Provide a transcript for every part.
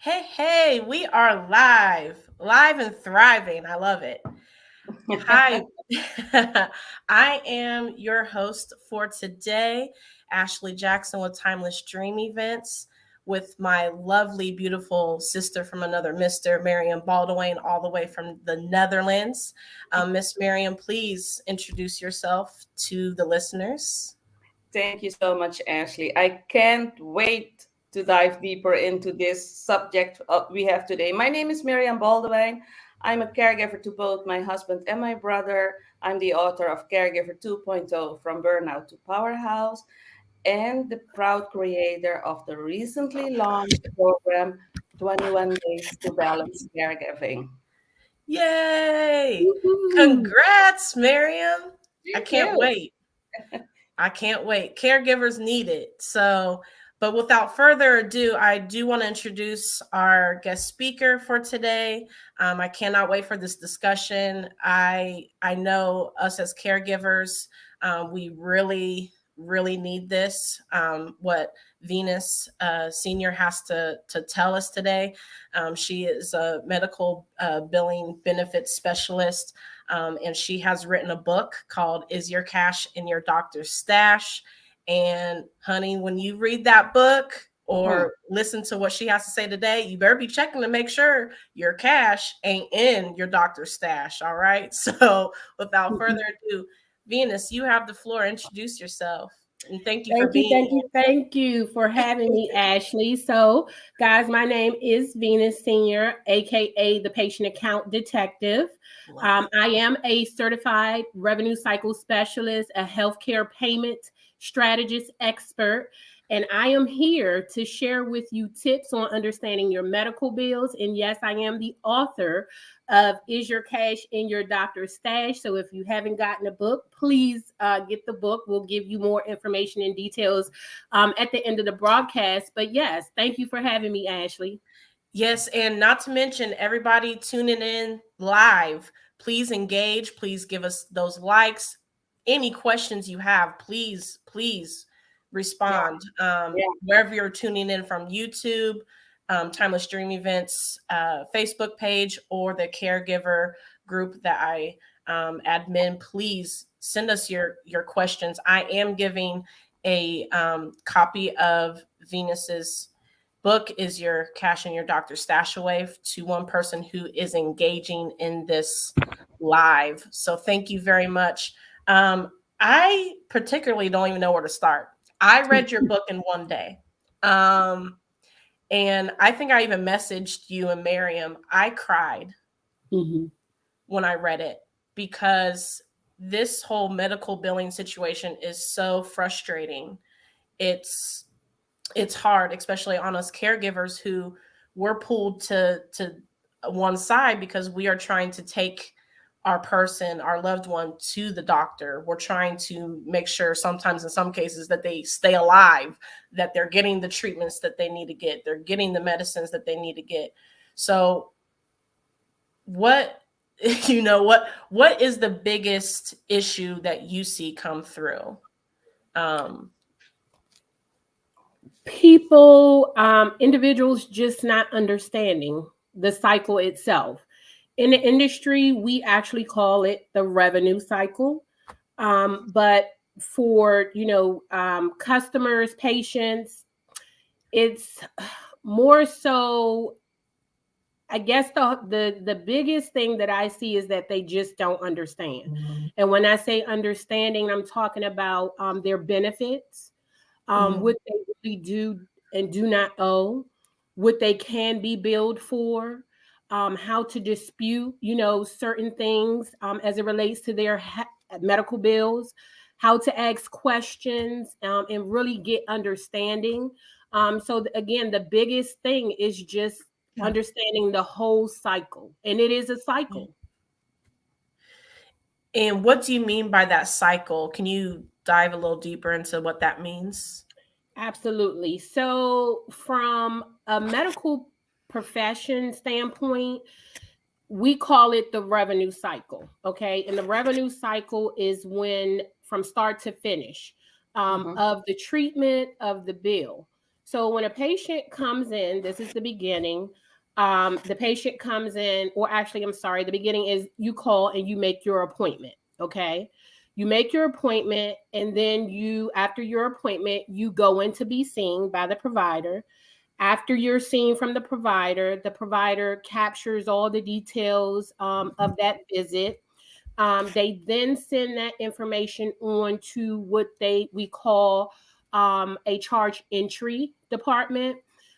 Hey, we are live and thriving. I love it. Hi, I am your host for today, Ashley Jackson with Timeless Dream Events, with my lovely, beautiful sister from another Mr. Meriam Boldewijn, all the way from the Netherlands. Miss Meriam, please introduce yourself to the listeners. Thank you so much, Ashley. I can't wait to dive deeper into this subject we have today. My name is Meriam Boldewijn. I'm a caregiver to both my husband and my brother. I'm the author of Caregiver 2.0 From Burnout to Powerhouse and the proud creator of the recently launched program 21 Days to Balance Caregiving. Yay! Woo-hoo. Congrats, Miriam. I Thank can't you. wait. I can't wait. Caregivers need it. But without further ado, I do want to introduce our guest speaker for today. I cannot wait for this discussion. I know us as caregivers, we really need this. What Venus Senior has to tell us today. She is a medical billing benefits specialist. And she has written a book called Is Your Cash in Your Doctor's Stash? And honey, when you read that book Mhm. or listen to what she has to say today, you better be checking to make sure your cash ain't in your doctor's stash. All right. So without further ado, Venus, you have the floor. Introduce yourself. And thank you for Thank you, being thank you, thank you for having me, Ashley. So, guys, my name is Venus Senior, aka the Patient Account Detective. here. Love it. I am a certified revenue cycle specialist, a healthcare payment strategist expert, and I am here to share with you tips on understanding your medical bills. And yes, I am the author of Is Your Cash in Your Doctor's Stash? So if you haven't gotten a book, please get the book. We'll give you more information and details at the end of the broadcast. But yes, thank you for having me, Ashley. Yes, and not to mention everybody tuning in live. Please engage. Please give us those likes. Any questions you have, please Yeah, respond. yeah. Wherever you're tuning in from YouTube, Timeless Dream Events Facebook page, or the caregiver group that I admin, please send us your questions. I am giving a copy of Venus's book Is Your Cash in Your Doctor's Stash Away to one person who is engaging in this live. So thank you very much. I particularly don't even know where to start. I read your book in one day. Um, and I think I even messaged you and Miriam. I cried Mhm. when I read it because this whole medical billing situation is so frustrating. It's it's hard, especially on us caregivers who we're pulled to one side because we are trying to take our person, our loved one, to the doctor. We're trying to make sure sometimes in some cases that they stay alive, that they're getting the treatments that they need to get, they're getting the medicines that they need to get. So what what is the biggest issue that you see come through? um People, individuals just not understanding the cycle itself. In the industry, we actually call it the revenue cycle. But for customers, patients, it's more so. I guess the biggest thing that I see is that they just don't understand. And when I say understanding, I'm talking about their benefits, mhm. what they really do and do not owe, what they can be billed for, how to dispute, certain things as it relates to their medical bills, how to ask questions and really get understanding. Again, the biggest thing is just understanding the whole cycle, and it is a cycle. And what do you mean by that cycle? Can you dive a little deeper into what that means? Absolutely. So, from a medical profession standpoint, we call it the revenue cycle. Okay. And the revenue cycle is when, from start to finish, Mhm. of the treatment of the bill. So when a patient comes in, this is the beginning. The patient comes in, or actually, I'm sorry, the beginning is you call and you make your appointment. Okay. You make your appointment, and then after your appointment, you go in to be seen by the provider. After you're seen from the provider captures all the details of that visit. They then send that information on to what we call a charge entry department.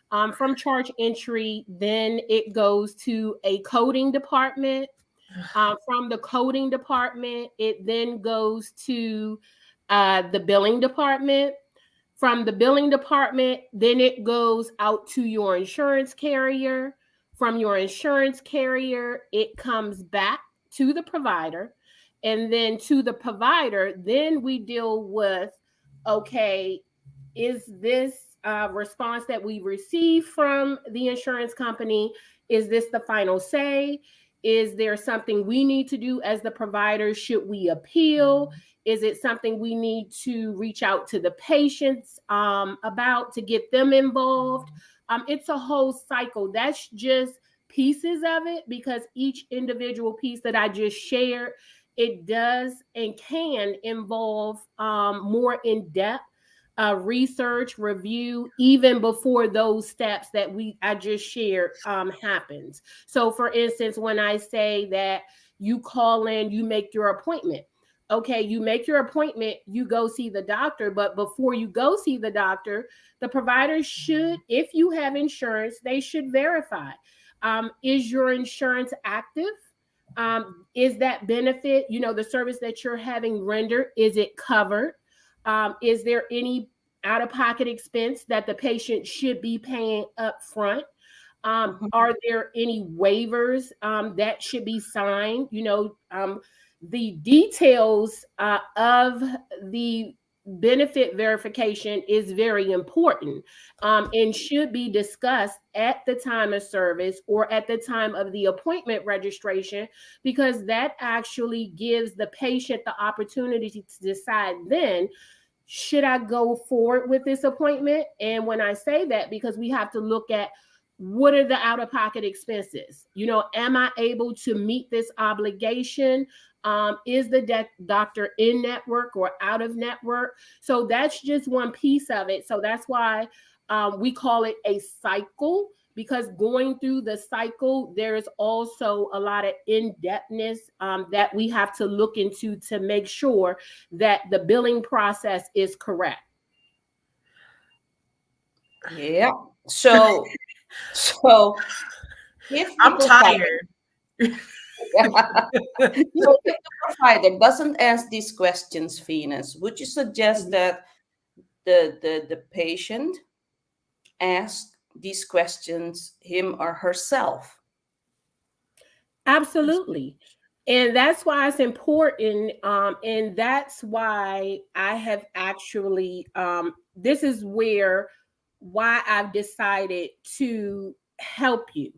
From charge entry, then it goes to a coding department. From the coding department, it then goes to the billing department. From the billing department, then it goes out to your insurance carrier. From your insurance carrier, it comes back to the provider. And then to the provider, then we deal with, okay, is this response that we receive from the insurance company, is this the final say? Is there something we need to do as the provider? Should we appeal? Is it something we need to reach out to the patients about to get them involved? It's a whole cycle. That's just pieces of it, because each individual piece that I just shared, it does and can involve more in-depth research, review, even before those steps that I just shared happens. So for instance, when I say that you call in, you make your appointment. Okay, you make your appointment, you go see the doctor, but before you go see the doctor, the provider should, if you have insurance, they should verify. Is your insurance active? Is that benefit, the service that you're having rendered, is it covered? Is there any out-of-pocket expense that the patient should be paying up front? Are there any waivers that should be signed? The details of the benefit verification is very important and should be discussed at the time of service or at the time of the appointment registration, because that actually gives the patient the opportunity to decide then, should I go forward with this appointment? And when I say that, because we have to look at what are the out-of-pocket expenses? Am I able to meet this obligation? Is the doctor in network or out of network? So that's just one piece of it. So that's why we call it a cycle, because going through the cycle, there's also a lot of in-depthness that we have to look into to make sure that the billing process is correct. Yeah. So if I'm tired. So if the provider doesn't ask these questions, Venus, would you suggest that the patient ask these questions him or herself? Absolutely. And that's why it's important. And that's why I have actually, this is why I've decided to help you,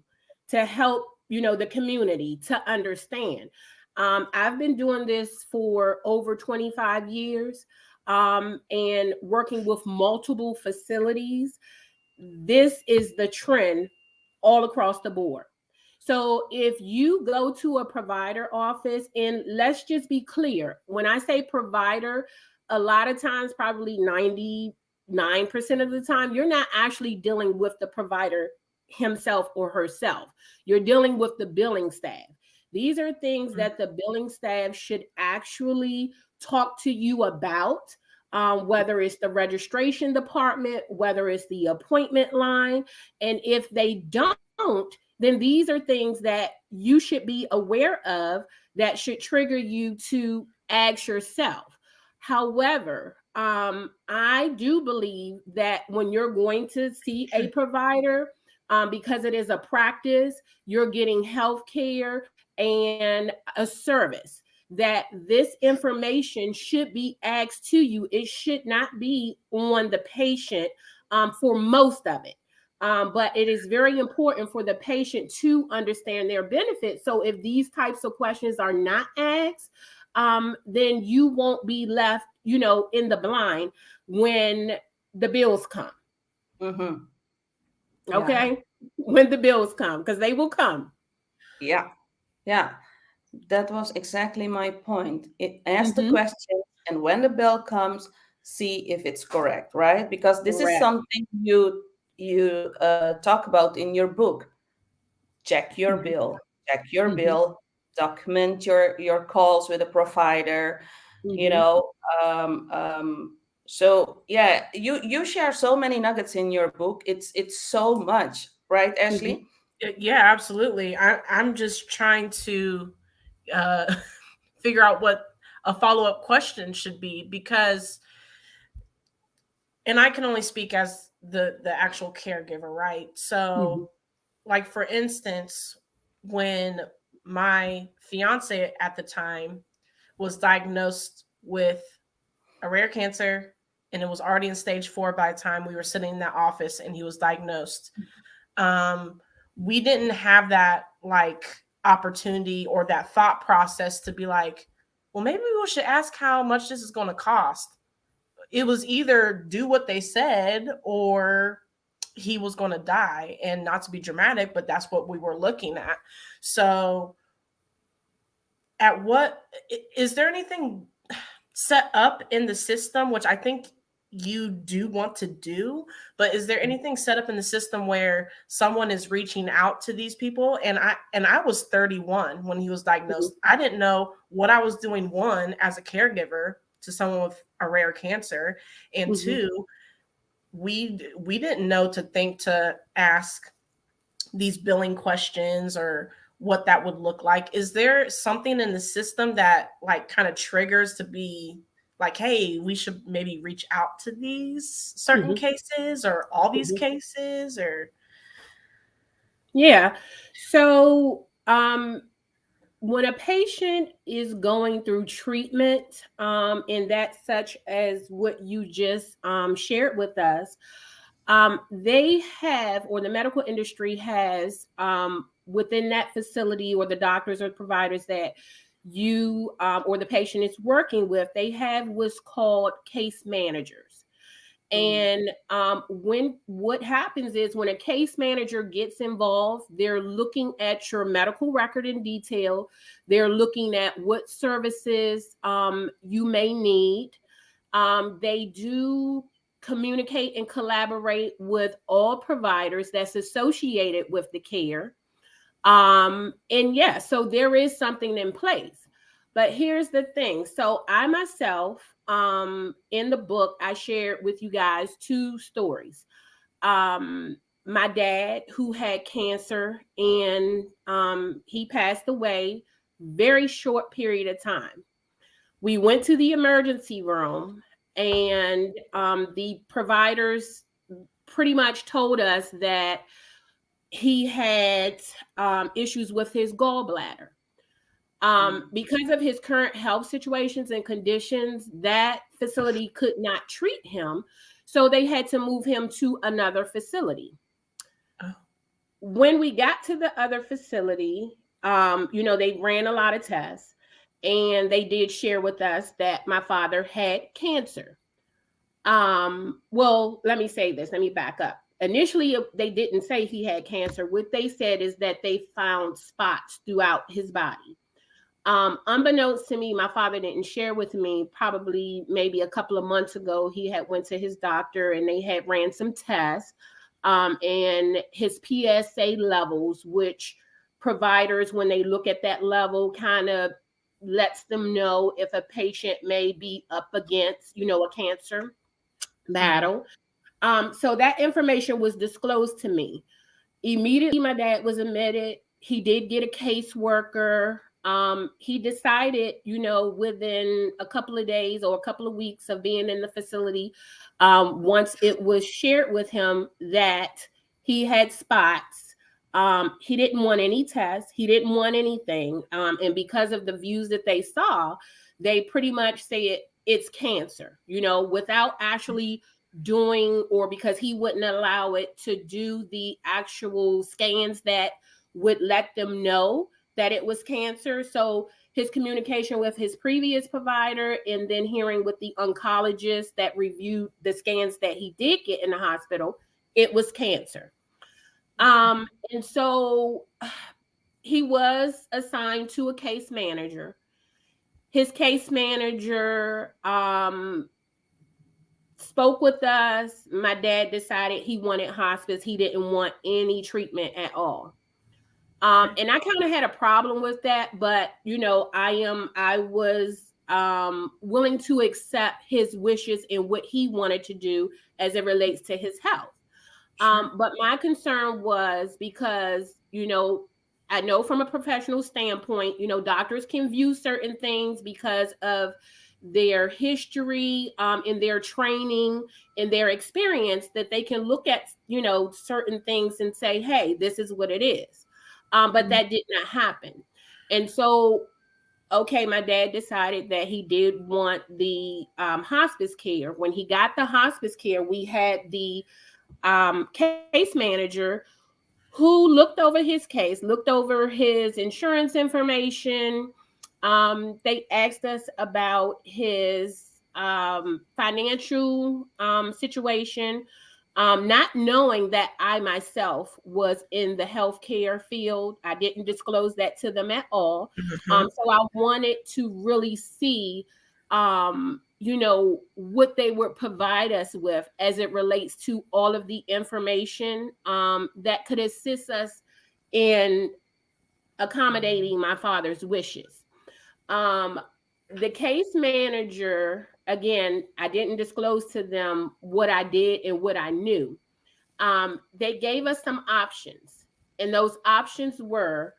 to help, the community to understand. I've been doing this for over 25 years and working with multiple facilities. This is the trend all across the board. So if you go to a provider office, and let's just be clear, when I say provider, a lot of times, probably 99% of the time, you're not actually dealing with the provider himself or herself. You're dealing with the billing staff. These are things that the billing staff should actually talk to you about, whether it's the registration department, whether it's the appointment line. And if they don't, then these are things that you should be aware of that should trigger you to ask yourself. However, I do believe that when you're going to see a provider, because it is a practice, you're getting health care and a service, that this information should be asked to you. It should not be on the patient for most of it. But it is very important for the patient to understand their benefits. So if these types of questions are not asked, then you won't be left, in the blind when the bills come. Mm-hmm. Okay. When the bills come, because they will come. Yeah. That was exactly my point. Ask the Mhm. question, and when the bill comes, see if it's correct, right? Because this is Correct. something you talk about in your book. Check your Mhm. bill. Check your Mhm. bill. Document your calls with a provider. You Mhm. know. So yeah, you share so many nuggets in your book. It's so much, right, Mhm. Ashley? Yeah, absolutely. I'm just trying to uh, figure out what a follow up question should be, because, and I can only speak as the actual caregiver, right? Mhm. So, like for instance, when my fiance at the time was diagnosed with a rare cancer, and it was already in stage 4 by the time we were sitting in that office and he was diagnosed. um, we didn't have that like opportunity or that thought process to be like, well, maybe we should ask how much this is going to cost. It was either do what they said or he was going to die. And not to be dramatic, but that's what we were looking at. So at what is there anything set up in the system, which I think you do want to do, but is there anything set up in the system where someone is reaching out to these people? And I was 31 when he was diagnosed. I didn't know what I was doing, one, as a caregiver to someone with a rare cancer, and Mhm. two, we didn't know to think to ask these billing questions or what that would look like. Is there something in the system that like kind of triggers to be like, hey, we should maybe reach out to these certain Mhm. cases or all these Mhm. cases? Or Yeah. So, when a patient is going through treatment, and that's such as what you just shared with us, they have, or the medical industry has, within that facility, or the doctors or providers that you or the patient is working with, they have what's called case managers. And when what happens is when a case manager gets involved, they're looking at your medical record in detail. They're looking at what services you may need. They do communicate and collaborate with all providers that's associated with the care. And yeah, so there is something in place. But here's the thing. So I myself, in the book, I shared with you guys 2 stories. My dad, who had cancer, and he passed away very short period of time. We went to the emergency room, and the providers pretty much told us that he had issues with his gallbladder. Because of his current health situations and conditions, that facility could not treat him. So they had to move him to another facility. oh, When we got to the other facility, they ran a lot of tests, and they did share with us that my father had cancer. Well, let me say this. Let me back up. Initially, they didn't say he had cancer. What they said is that they found spots throughout his body. Unbeknownst to me, my father didn't share with me, probably maybe a couple of months ago, he had went to his doctor and they had ran some tests, and his PSA levels, which providers, when they look at that level, kind of lets them know if a patient may be up against, a cancer battle. So that information was disclosed to me. Immediately, my dad was admitted. He did get a caseworker. He decided, within a couple of days or a couple of weeks of being in the facility, once it was shared with him that he had spots, he didn't want any tests. He didn't want anything. And because of the views that they saw, they pretty much say it's cancer, without actually doing, or because he wouldn't allow it to do the actual scans that would let them know that it was cancer. So his communication with his previous provider, and then hearing with the oncologist that reviewed the scans that he did get in the hospital, it was cancer. And so he was assigned to a case manager. His case manager spoke with us. My dad decided he wanted hospice. He didn't want any treatment at all. And I kind of had a problem with that, but I was willing to accept his wishes and what he wanted to do as it relates to his health. But my concern was because, I know from a professional standpoint, doctors can view certain things because of their history, in their training, in their experience, that they can look at, certain things and say, hey, this is what it is. But that did not happen. And so, okay, my dad decided that he did want the hospice care. When he got the hospice care, we had the case manager who looked over his case, looked over his insurance information. They asked us about his financial situation, not knowing that I myself was in the healthcare field. I didn't disclose that to them at all. So I wanted to really see what they would provide us with as it relates to all of the information that could assist us in accommodating my father's wishes. The case manager, again, I didn't disclose to them what I did and what I knew. They gave us some options, and those options were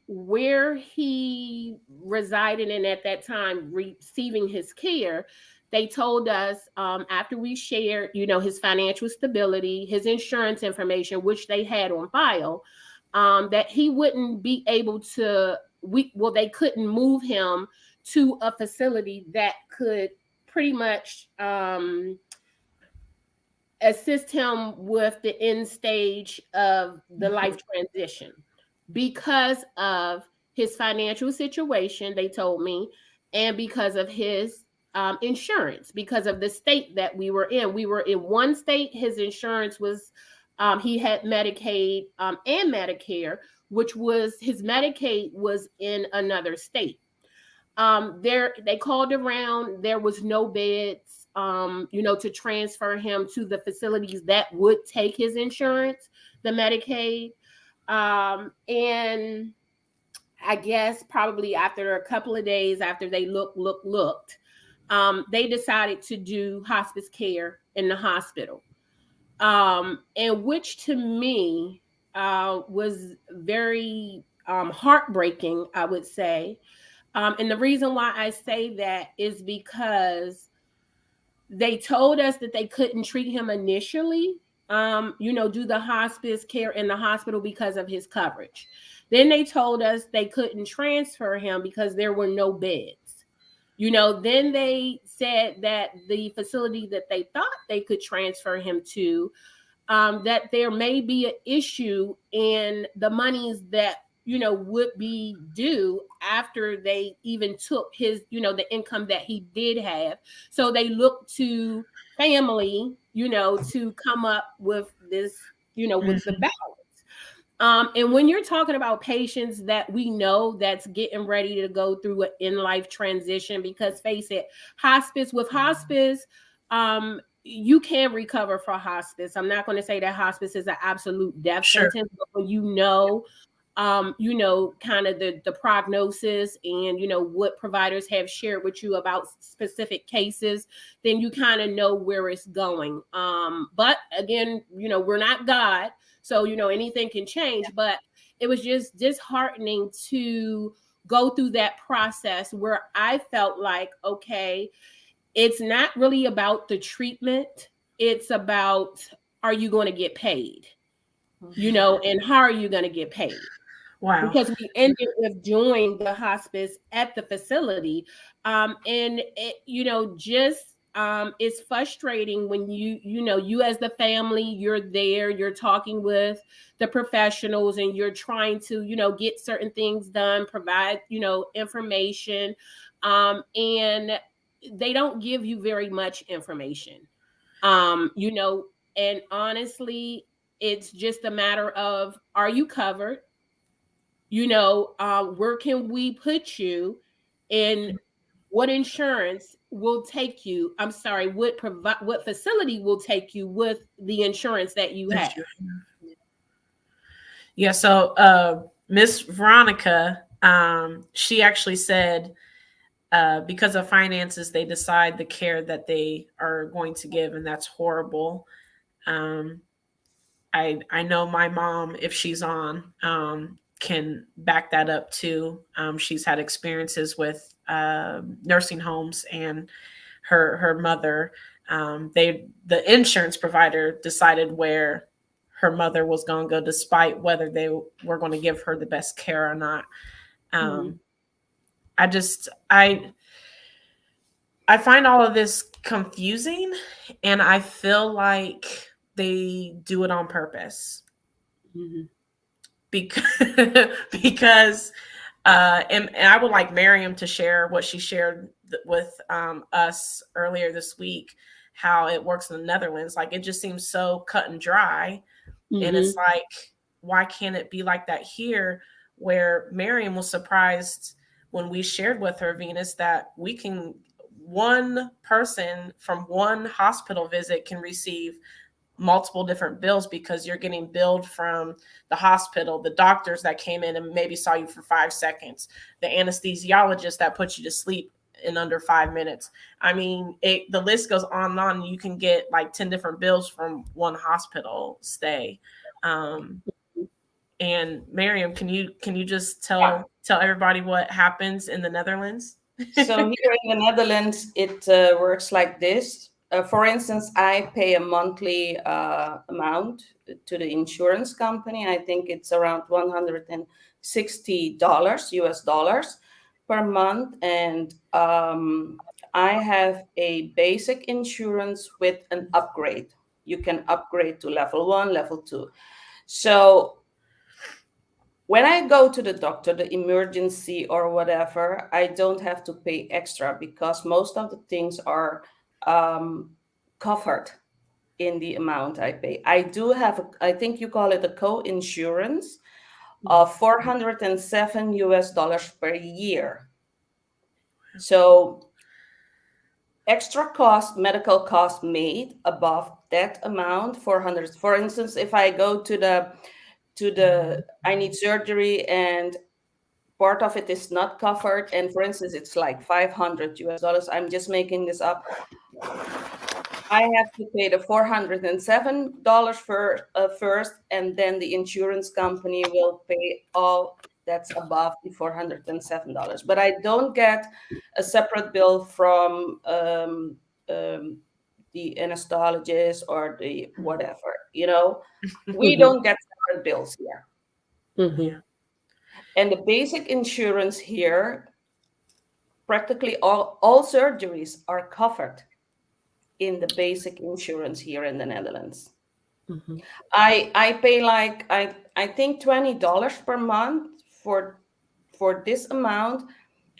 where he resided in at that time, receiving his care. They told us after we shared, his financial stability, his insurance information, which they had on file, that he wouldn't be able to. They couldn't move him to a facility that could pretty much assist him with the end stage of the life transition because of his financial situation, they told me, and because of his insurance, because of the state that we were in. We were in one state, his insurance was, he had Medicaid and Medicare, which was, his Medicaid was in another state. They called around, there was no beds, to transfer him to the facilities that would take his insurance, the Medicaid. And I guess probably after a couple of days after they looked, they decided to do hospice care in the hospital. And which to me was very heartbreaking, I would say. And the reason why I say that is because they told us that they couldn't treat him initially, do the hospice care in the hospital because of his coverage. Then they told us they couldn't transfer him because there were no beds. Then they said that the facility that they thought they could transfer him to, that there may be an issue in the monies that would be due after they even took his, the income that he did have. So they looked to family, to come up with this, with the balance. And when you're talking about patients that we know that's getting ready to go through an in-life transition, because face it, hospice, you can recover for hospice. I'm not going to say that hospice is an absolute death sentence, but when kind of the prognosis and, what providers have shared with you about specific cases, then you kind of know where it's going. But again, we're not God, so, anything can change, but it was just disheartening to go through that process where I felt like, okay, it's not really about the treatment. It's about, are you going to get paid? And how are you going to get paid? Wow. Because we ended with doing the hospice at the facility. And it, it's frustrating when you as the family, you're there, you're talking with the professionals and you're trying to, get certain things done, provide, information. And they don't give you very much information. And honestly, it's just a matter of, are you covered? Where can we put you, and what insurance will take you? I'm sorry, what facility will take you with the insurance that you have? Yeah. So Miss Veronica, she actually said, because of finances, they decide the care that they are going to give, and that's horrible. I know my mom, if she's on, can back that up too. She's had experiences with nursing homes, and her mother. The insurance provider decided where her mother was going to go, despite whether they were going to give her the best care or not. Mhm. I just I find all of this confusing, and I feel like they do it on purpose. Mhm. Because and I would like Meriam to share what she shared with us earlier this week, how it works in the Netherlands. Like, it just seems so cut and dry. And it's Mhm. like, why can't it be like that here? Where Miriam was surprised when we shared with her, Venus, that one person from one hospital visit can receive multiple different bills, because you're getting billed from the hospital, the doctors that came in and maybe saw you for 5 seconds, the anesthesiologist that put you to sleep in under 5 minutes. I mean, the list goes on and on. You can get like 10 different bills from one hospital stay. And Miriam, can you just tell everybody what happens in the Netherlands? So here in the Netherlands, it works like this. For instance, I pay a monthly amount to the insurance company. I think it's around $160 US dollars per month, and I have a basic insurance with an upgrade. You can upgrade to level 1, level 2. So when I go to the doctor, the emergency or whatever, I don't have to pay extra because most of the things are covered in the amount I pay. I do have, I think you call it a co-insurance of 407 US dollars per year. So extra cost, medical cost made above that amount, 400. For instance, if I go to the I need surgery and part of it is not covered, and for instance it's like 500 US dollars, I'm just making this up, I have to pay the $407 first, and then the insurance company will pay all that's above the $407. But I don't get a separate bill from the anesthesiologist or the whatever, we don't get separate bills here. Mhm. And the basic insurance here, practically all surgeries are covered in the basic insurance here in the Netherlands. Mhm. I pay like I think $20 per month for this amount.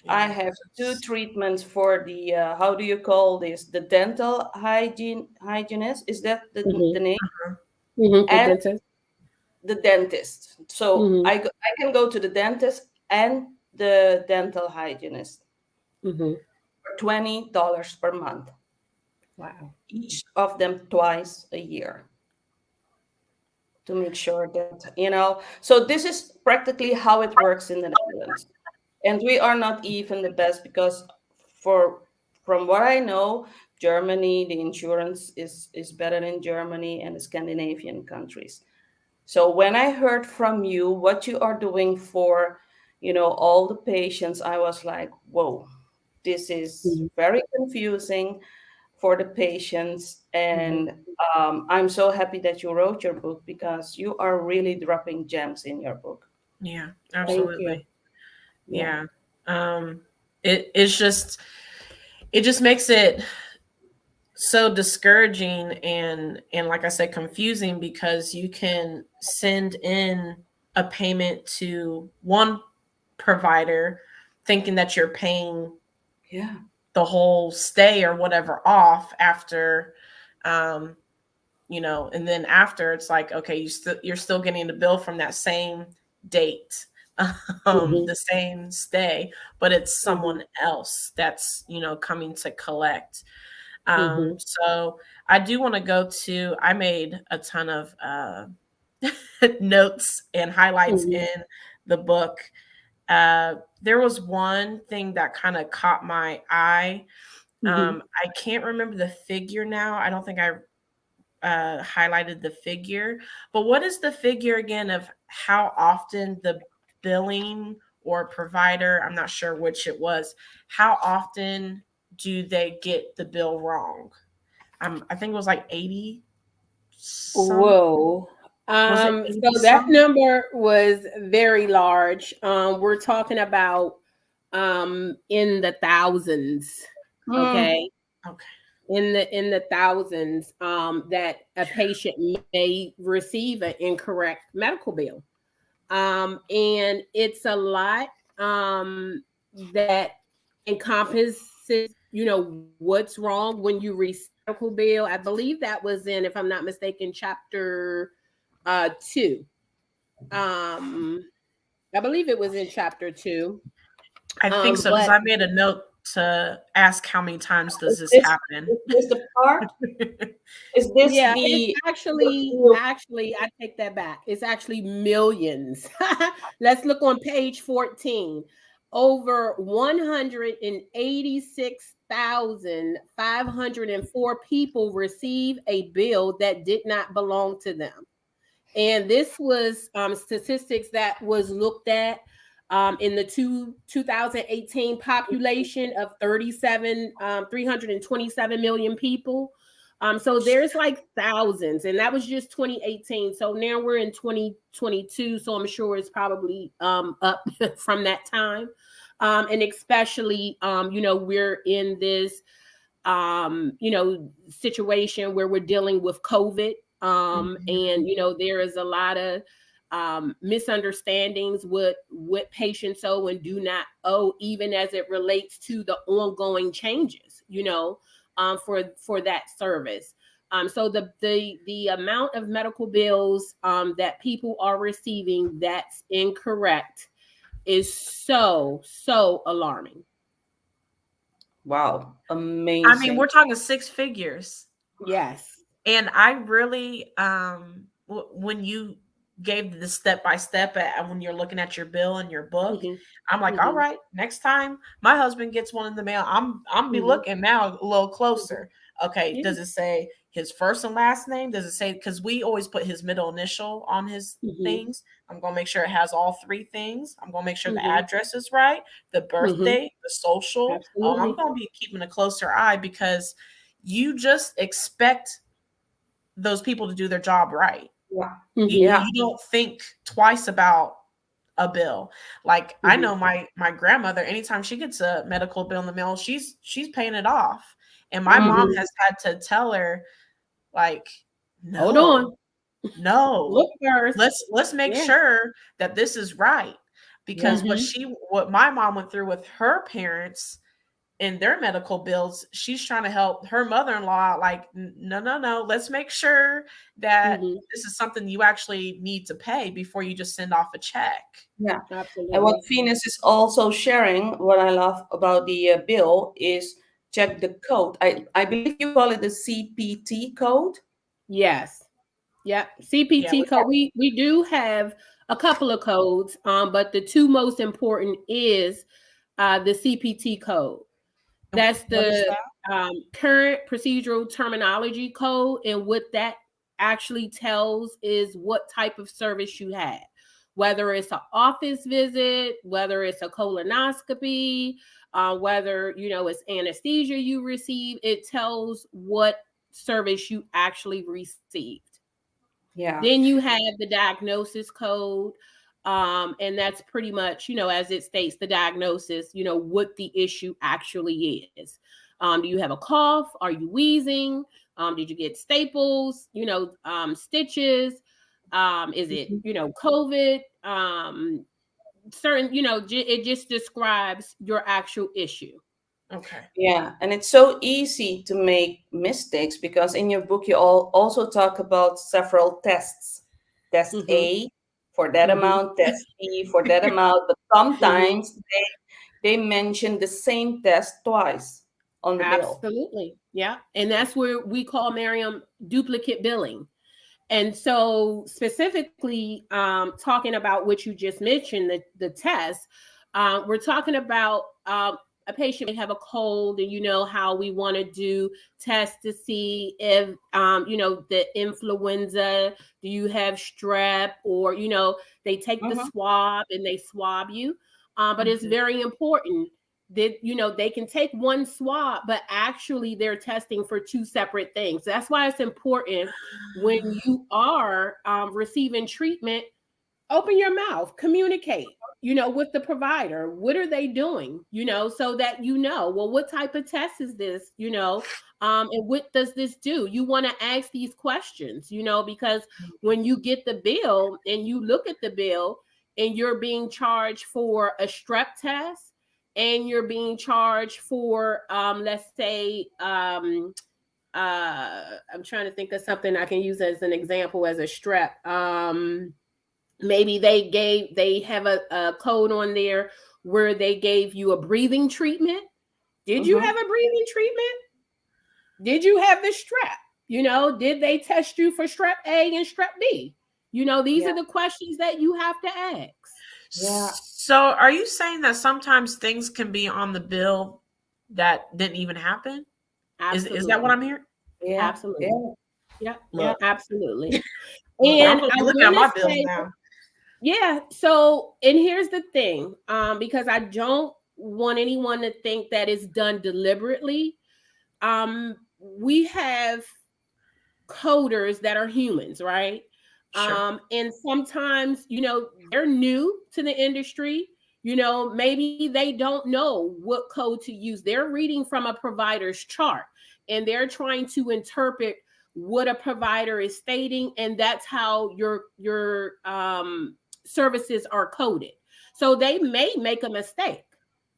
I have 2 treatments for the how do you call this, the dental hygienist, is that the Mhm. name, Mhm. The and dentist. the dentist. So Mhm. I can go to the dentist and the dental hygienist Mhm. for $20 per month, Wow. each of them twice a year, to make sure that, so this is practically how it works in the Netherlands. And we are not even the best because from what I know, Germany, the insurance is better in Germany and the Scandinavian countries. So when I heard from you what you are doing for, all the patients, I was like, whoa, this is Mhm. very confusing for the patients. Mhm. And I'm so happy that you wrote your book because you are really dropping gems in your book. Yeah, Thank you. absolutely. Yeah. Yeah. Um, it just makes it so discouraging, and like I said, confusing, because you can send in a payment to one provider thinking that you're paying Yeah. the whole stay or whatever off after, um, and then after it's like, okay, you're still getting the bill from that same date, the same stay, but it's someone else that's, coming to collect. So I do want to go to, I made a ton of notes and highlights in the book. There was one thing that kind of caught my eye. I can't remember the figure now. I don't think I highlighted the figure, but what is the figure again of how often the billing or provider, I'm not sure which it was, how often do they get the bill wrong? I think it was like 80 Whoa. Was it So that number was very large. We're talking about in the thousands. Okay. In the thousands, that a patient may receive an incorrect medical bill. And it's a lot that encompasses, what's wrong when you receive a medical bill. I believe that was in, if I'm not mistaken, chapter 2. I believe it was in chapter 2. I think so, because I made a note to ask how many times does this happen. Is this the part? Is this it's actually, I take that back. It's actually millions. Let's look on page 14. Over 186,504 people receive a bill that did not belong to them. And this was statistics that was looked at in the 2018 population of 327 million people. So there's like thousands, and that was just 2018. So now we're in 2022. So I'm sure it's probably up from that time. And especially, we're in this, situation where we're dealing with COVID. And, there is a lot of misunderstandings with what patients owe and do not owe, even as it relates to the ongoing changes, for that service. So the amount of medical bills that people are receiving that's incorrect is so alarming. Wow, amazing. I mean, we're talking 6 figures. Yes. And I really, when you gave the step-by-step when you're looking at your bill in your book, I'm like, all right, next time my husband gets one in the mail, I'm be looking now a little closer. Okay, does it say his first and last name? Does it say, because we always put his middle initial on his things. I'm going to make sure it has all 3 things. I'm going to make sure the address is right, the birthday, the social. I'm going to be keeping a closer eye, because you just expect those people to do their job right. You don't think twice about a bill. Like I know my grandmother, anytime she gets a medical bill in the mail, she's paying it off. And my mom has had to tell her, like, no, hold on, no, look first. Let's make sure that this is right. Because what my mom went through with her parents in their medical bills, she's trying to help her mother-in-law, like, no, let's make sure that this is something you actually need to pay before you just send off a check. Yeah, absolutely. And what Venus is also sharing, what I love about the bill, is check the code. I believe you call it the Cpt code. Yes. Yeah, Cpt code. We do have a couple of codes, but the 2 most important is the Cpt code. That's the current procedural terminology code, and what that actually tells is what type of service you had, whether it's an office visit, whether it's a colonoscopy, whether it's anesthesia you receive. It tells what service you actually received. Then you have the diagnosis code. And that's pretty much, as it states, the diagnosis, what the issue actually is. Do you have a cough? Are you wheezing? Did you get staples? Stitches? Is it, COVID? Certain, it just describes your actual issue. Okay. Yeah, and it's so easy to make mistakes because in your book you also talk about several tests. Test Mm-hmm. A for that Mm-hmm. amount, test B for that amount, but Mm-hmm. sometimes they mention the same test twice on the bill. Absolutely. Yeah. And that's where we call Meriam duplicate billing. And so specifically talking about what you just mentioned, the test, we're talking about a patient may have a cold, and you know how we want to do tests to see if, the influenza, do you have strep, or, they take the Mm-hmm. swab and they swab you. But it's Mhm. very important that, they can take one swab, but actually they're testing for two separate things. That's why it's important when you are receiving treatment, open your mouth, communicate, with the provider. What are they doing, so that, well, what type of test is this, and what does this do? You want to ask these questions, because when you get the bill and you look at the bill and you're being charged for a strep test and you're being charged for, let's say, I'm trying to think of something I can use as an example as a strep. Maybe they have a code on there where they gave you a breathing treatment. Did you Mm-hmm. have a breathing treatment? Did you have the strep? Did they test you for strep A and strep B? These Yeah, are the questions that you have to ask. yeah, So are you saying that sometimes things can be on the bill that didn't even happen? Is that what Absolutely. I'm hearing? yeah, Absolutely. yeah, Yep. yeah. Look, Absolutely. look, I'm And gonna I be looking at want my to bills say, now. yeah. So, and here's the thing, because I don't want anyone to think that it's done deliberately. We have coders that are humans, right? Sure. And sometimes, they're new to the industry. Maybe they don't know what code to use. They're reading from a provider's chart and they're trying to interpret what a provider is stating, and that's how your services are coded. So they may make a mistake.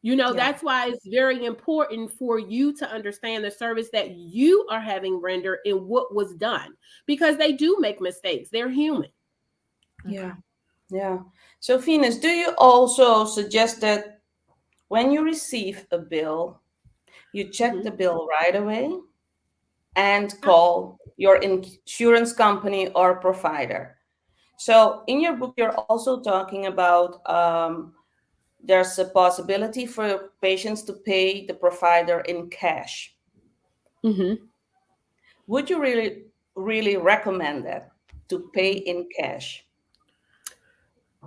Yeah. That's why it's very important for you to understand the service that you are having rendered and what was done, because they do make mistakes. They're human. Okay. Yeah, yeah. So, Venus, do you also suggest that when you receive a bill, you check Mhm. the bill right away and call your insurance company or provider? So, in your book, you're also talking about there's a possibility for patients to pay the provider in cash. Mhm. Would you really, really recommend that to pay in cash?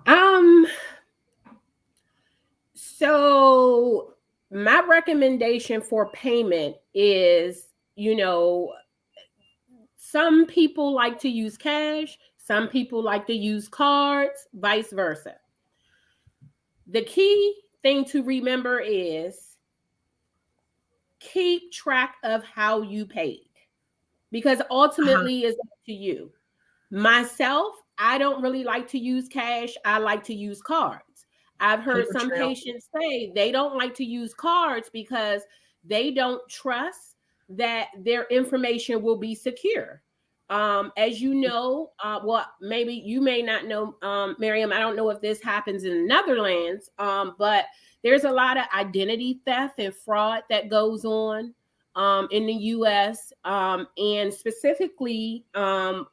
Um, so my recommendation for payment is, some people like to use cash, some people like to use cards, vice versa. The key thing to remember is keep track of how you paid, because Uh-huh. ultimately it's up to you. Myself, I don't really like to use cash. I like to use cards. I've heard Paper some trail. patients say they don't like to use cards because they don't trust that their information will be secure. As you know, well, maybe you may not know, Miriam, I don't know if this happens in the Netherlands, but there's a lot of identity theft and fraud that goes on in the US, and specifically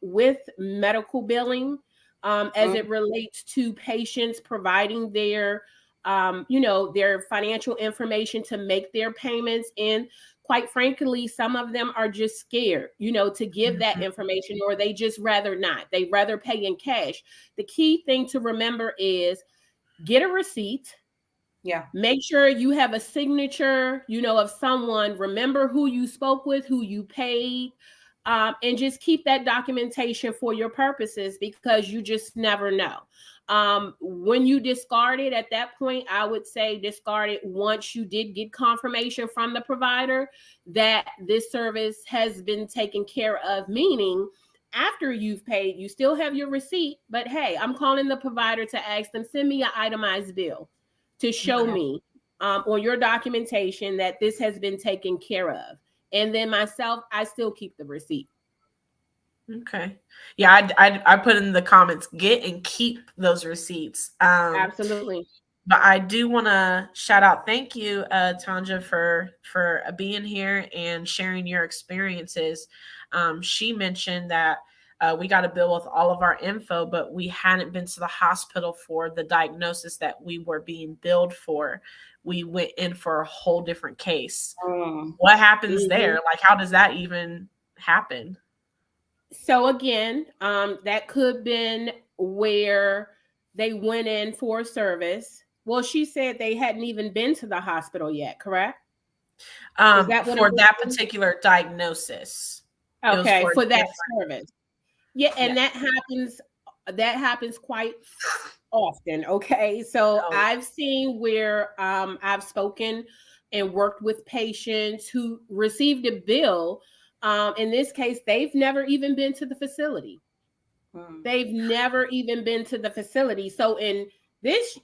with medical billing, as it relates to patients providing their financial information to make their payments. And quite frankly, some of them are just scared, to give that Mhm. information, or they just rather not. They rather pay in cash. The key thing to remember is get a receipt. Yeah. Make sure you have a signature, of someone. Remember who you spoke with, who you paid, and just keep that documentation for your purposes, because you just never know. When you discard it at that point, I would say discard it once you did get confirmation from the provider that this service has been taken care of, meaning after you've paid, you still have your receipt, but hey, I'm calling the provider to ask them, send me an itemized bill to show Okay. me on your documentation that this has been taken care of. And then myself, I still keep the receipt. Okay. Yeah, I put in the comments, get and keep those receipts. Absolutely. But I do want to shout out, thank you, Tanja, for being here and sharing your experiences. She mentioned that we got a bill with all of our info, but we hadn't been to the hospital for the diagnosis that we were being billed for. We went in for a whole different case. What happens there? Like, how does that even happen? So again, that could have been where they went in for service. Well, she said they hadn't even been to the hospital yet, correct? For that particular diagnosis. Okay, for that service. Yeah, and that happens quite often. Okay, so I've seen where I've spoken and worked with patients who received a bill. In this case, they've never even been to the facility. They've never even been to the facility. So in this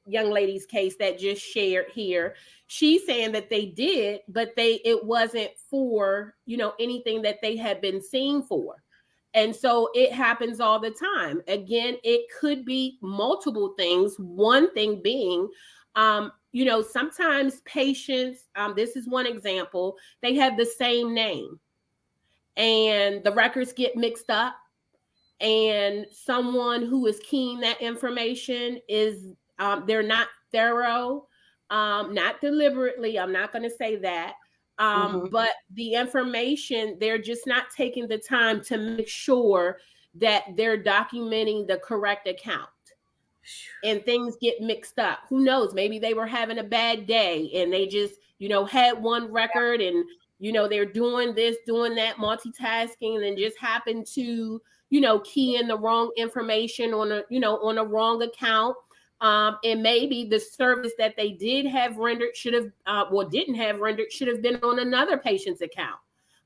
young lady's case that just shared here, she's saying that they did, but it wasn't for, anything that they had been seen for. And so it happens all the time. Again, it could be multiple things. One thing being, sometimes patients, this is one example, they have the same name and the records get mixed up. And someone who is keying that information is, they're not thorough, not deliberately. I'm not going to say that. But the information, they're just not taking the time to make sure that they're documenting the correct account. And things get mixed up. Who knows? Maybe they were having a bad day and they just, had one record and, they're doing this, doing that, multitasking, and just happen to, key in the wrong information on a wrong account. And maybe the service that they did have rendered didn't have rendered should have been on another patient's account.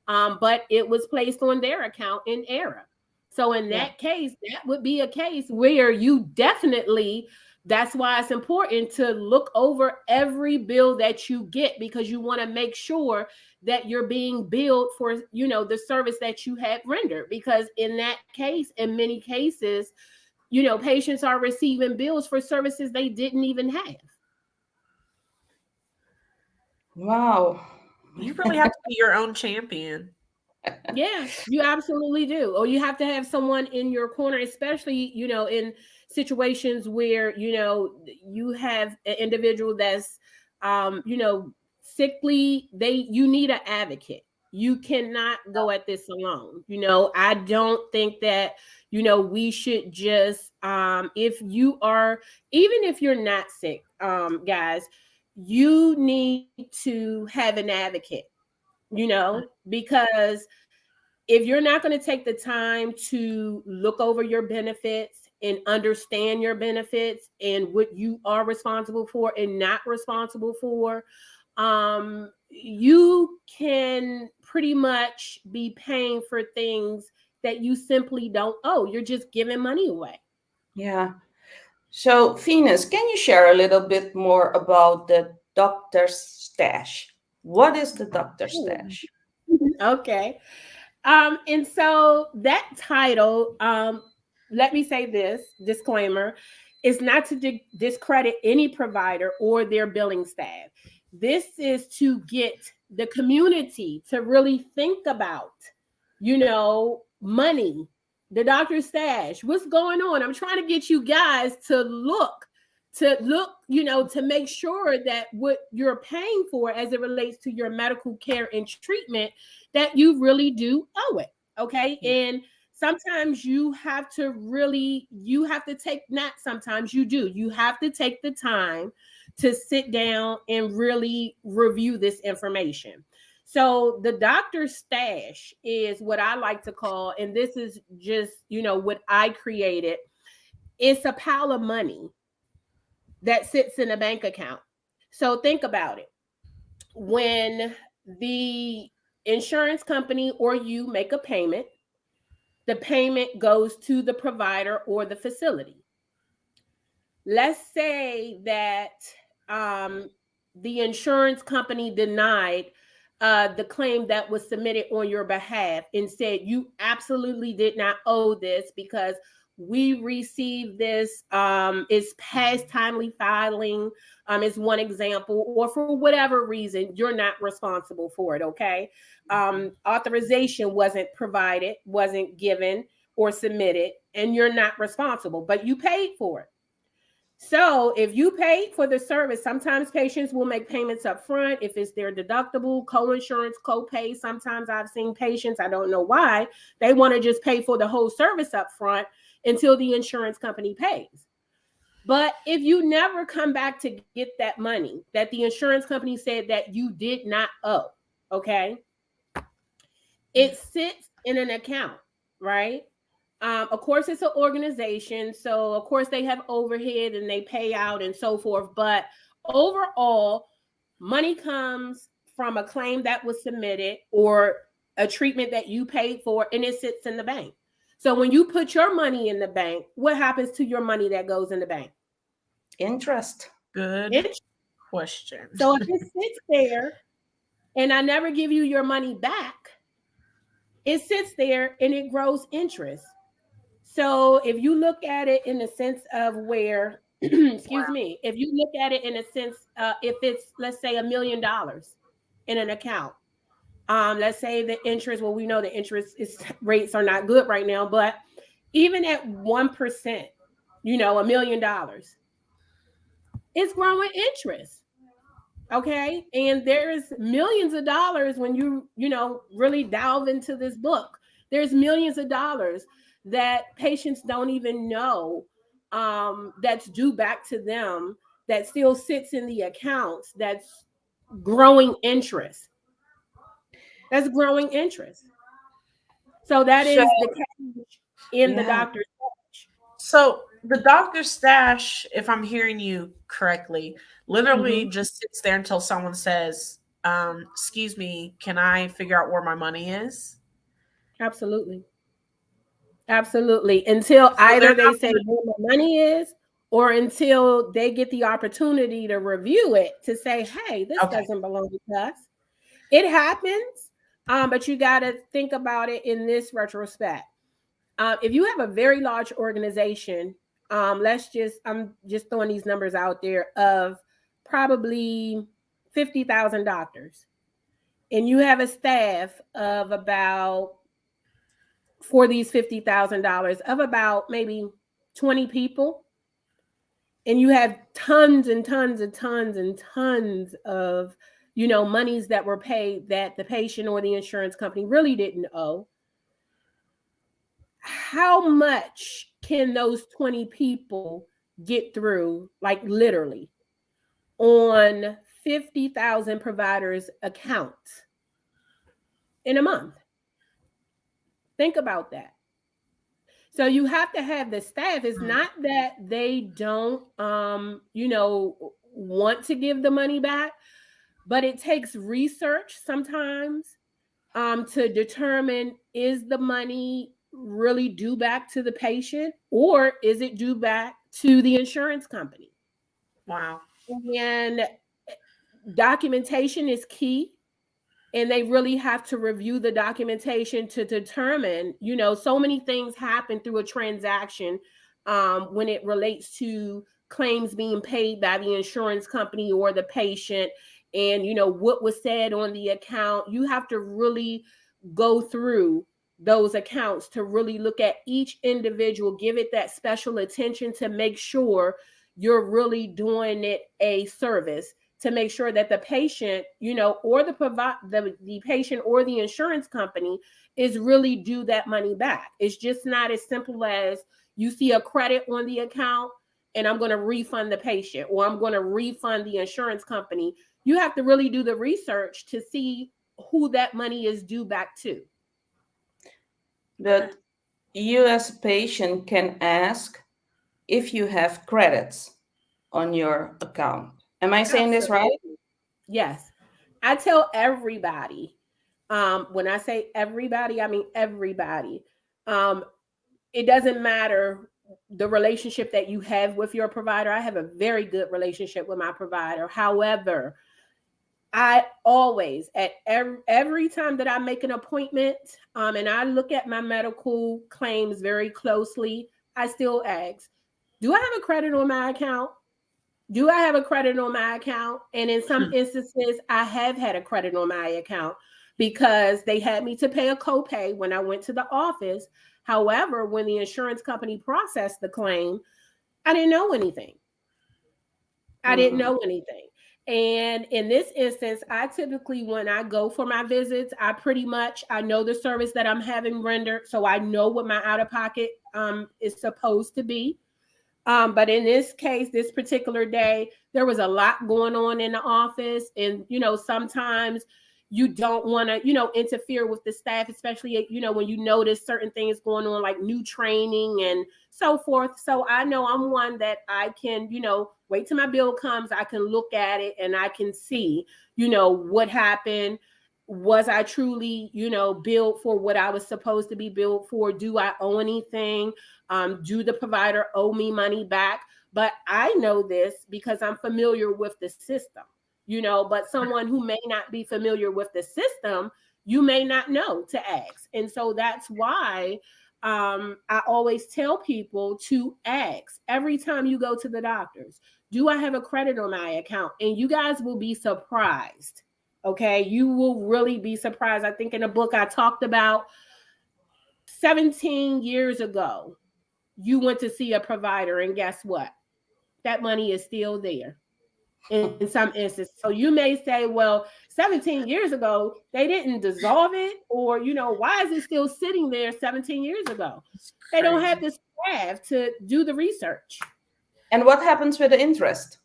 But it was placed on their account in error. So in that case, that would be a case where you definitely, that's why it's important to look over every bill that you get, because you want to make sure that you're being billed for, the service that you had rendered. Because in that case, in many cases, patients are receiving bills for services they didn't even have. Wow. You really have to be your own champion. Yeah, you absolutely do. Or you have to have someone in your corner, especially, in situations where, you have an individual that's, sickly. You need an advocate. You cannot go at this alone. I don't think that, we should just, if you are, even if you're not sick, guys, you need to have an advocate, because if you're not going to take the time to look over your benefits and understand your benefits and what you are responsible for and not responsible for, you can pretty much be paying for things that you simply don't owe. You're just giving money away. Yeah. So, Venus, can you share a little bit more about the doctor's stash? What is the doctor's stash? Okay. And so that title, let me say this disclaimer, is not to discredit any provider or their billing staff. This is to get the community to really think about, money, the doctor's stash, what's going on. I'm trying to get you guys to look, to make sure that what you're paying for as it relates to your medical care and treatment, that you really do owe it. Okay. And sometimes you have to take the time to sit down and really review this information. So the doctor's stash is what I like to call, and this is just, what I created. It's a pile of money that sits in a bank account. So think about it. When the insurance company or you make a payment, the payment goes to the provider or the facility. Let's say that the insurance company denied the claim that was submitted on your behalf and said you absolutely did not owe this because we received this, it's past timely filing, is one example, or for whatever reason, you're not responsible for it, okay? Authorization wasn't provided, wasn't given or submitted, and you're not responsible, but you paid for it. So if you paid for the service, sometimes patients will make payments up front if it's their deductible, co-insurance, co-pay. Sometimes I've seen patients, I don't know why, they want to just pay for the whole service up front until the insurance company pays. But if you never come back to get that money that the insurance company said that you did not owe, okay, it sits in an account, right? Of course, it's an organization. So, of course, they have overhead and they pay out and so forth. But overall, money comes from a claim that was submitted or a treatment that you paid for, and it sits in the bank. So, when you put your money in the bank, what happens to your money that goes in the bank? Interest. Good question. So, if it sits there and I never give you your money back, it sits there and it grows interest. So if you look at it in the sense of where, excuse me, if you look at it in a sense, if it's, let's say, $1 million in an account, let's say the interest, well, we know the interest rates are not good right now, but even at 1%, $1 million, it's growing interest. Okay. And there's millions of dollars when you really delve into this book. There's millions of dollars that patients don't even know that's due back to them, that still sits in the accounts, that's growing interest. That's growing interest. So that is the cash in the doctor's stash. So the doctor's stash, if I'm hearing you correctly, literally just sits there until someone says, excuse me, can I figure out where my money is? Absolutely. Absolutely. Until either they say where my money is, or until they get the opportunity to review it to say, hey, this doesn't belong to us. It happens, but you got to think about it in this retrospect. If you have a very large organization, I'm just throwing these numbers out there of probably 50,000 doctors, and you have a staff of about, for these $50,000, of about maybe 20 people, and you have tons and tons and tons and tons of monies that were paid that the patient or the insurance company really didn't owe. How much can those 20 people get through, like literally, on 50,000 providers' accounts in a month? Think about that. So you have to have the staff. It's not that they don't, want to give the money back, but it takes research sometimes to determine, is the money really due back to the patient, or is it due back to the insurance company? Wow. And documentation is key. And they really have to review the documentation to determine, so many things happen through a transaction when it relates to claims being paid by the insurance company or the patient, and, what was said on the account. You have to really go through those accounts to really look at each individual, give it that special attention to make sure you're really doing it a service, to make sure that the patient, or the patient or the insurance company is really due that money back. It's just not as simple as you see a credit on the account and I'm going to refund the patient, or I'm going to refund the insurance company. You have to really do the research to see who that money is due back to. But you as a patient can ask if you have credits on your account. Am I saying this right? Yes. I tell everybody, when I say everybody, I mean everybody. It doesn't matter the relationship that you have with your provider. I have a very good relationship with my provider. However, I always, at every time that I make an appointment, and I look at my medical claims very closely, I still ask, do I have a credit on my account? Do I have a credit on my account? And in some instances, I have had a credit on my account because they had me to pay a copay when I went to the office. However, when the insurance company processed the claim, I didn't know anything. I didn't know anything. And in this instance, I typically, when I go for my visits, I know the service that I'm having rendered. So I know what my out-of-pocket is supposed to be. But in this case, this particular day, there was a lot going on in the office. And, sometimes you don't want to, interfere with the staff, especially, when you notice certain things going on, like new training and so forth. So I know I'm one that I can, wait till my bill comes. I can look at it and I can see, what happened. Was I truly, billed for what I was supposed to be billed for? Do I owe anything? Do the provider owe me money back? But I know this because I'm familiar with the system, but someone who may not be familiar with the system, you may not know to ask. And so that's why I always tell people to ask every time you go to the doctors, do I have a credit on my account? And you guys will be surprised. Okay, you will really be surprised. I think in a book I talked about 17 years ago, you went to see a provider, and guess what? That money is still there in some instances. So you may say, well, 17 years ago, they didn't dissolve it, or, why is it still sitting there 17 years ago? They don't have the staff to do the research. And what happens with the interest?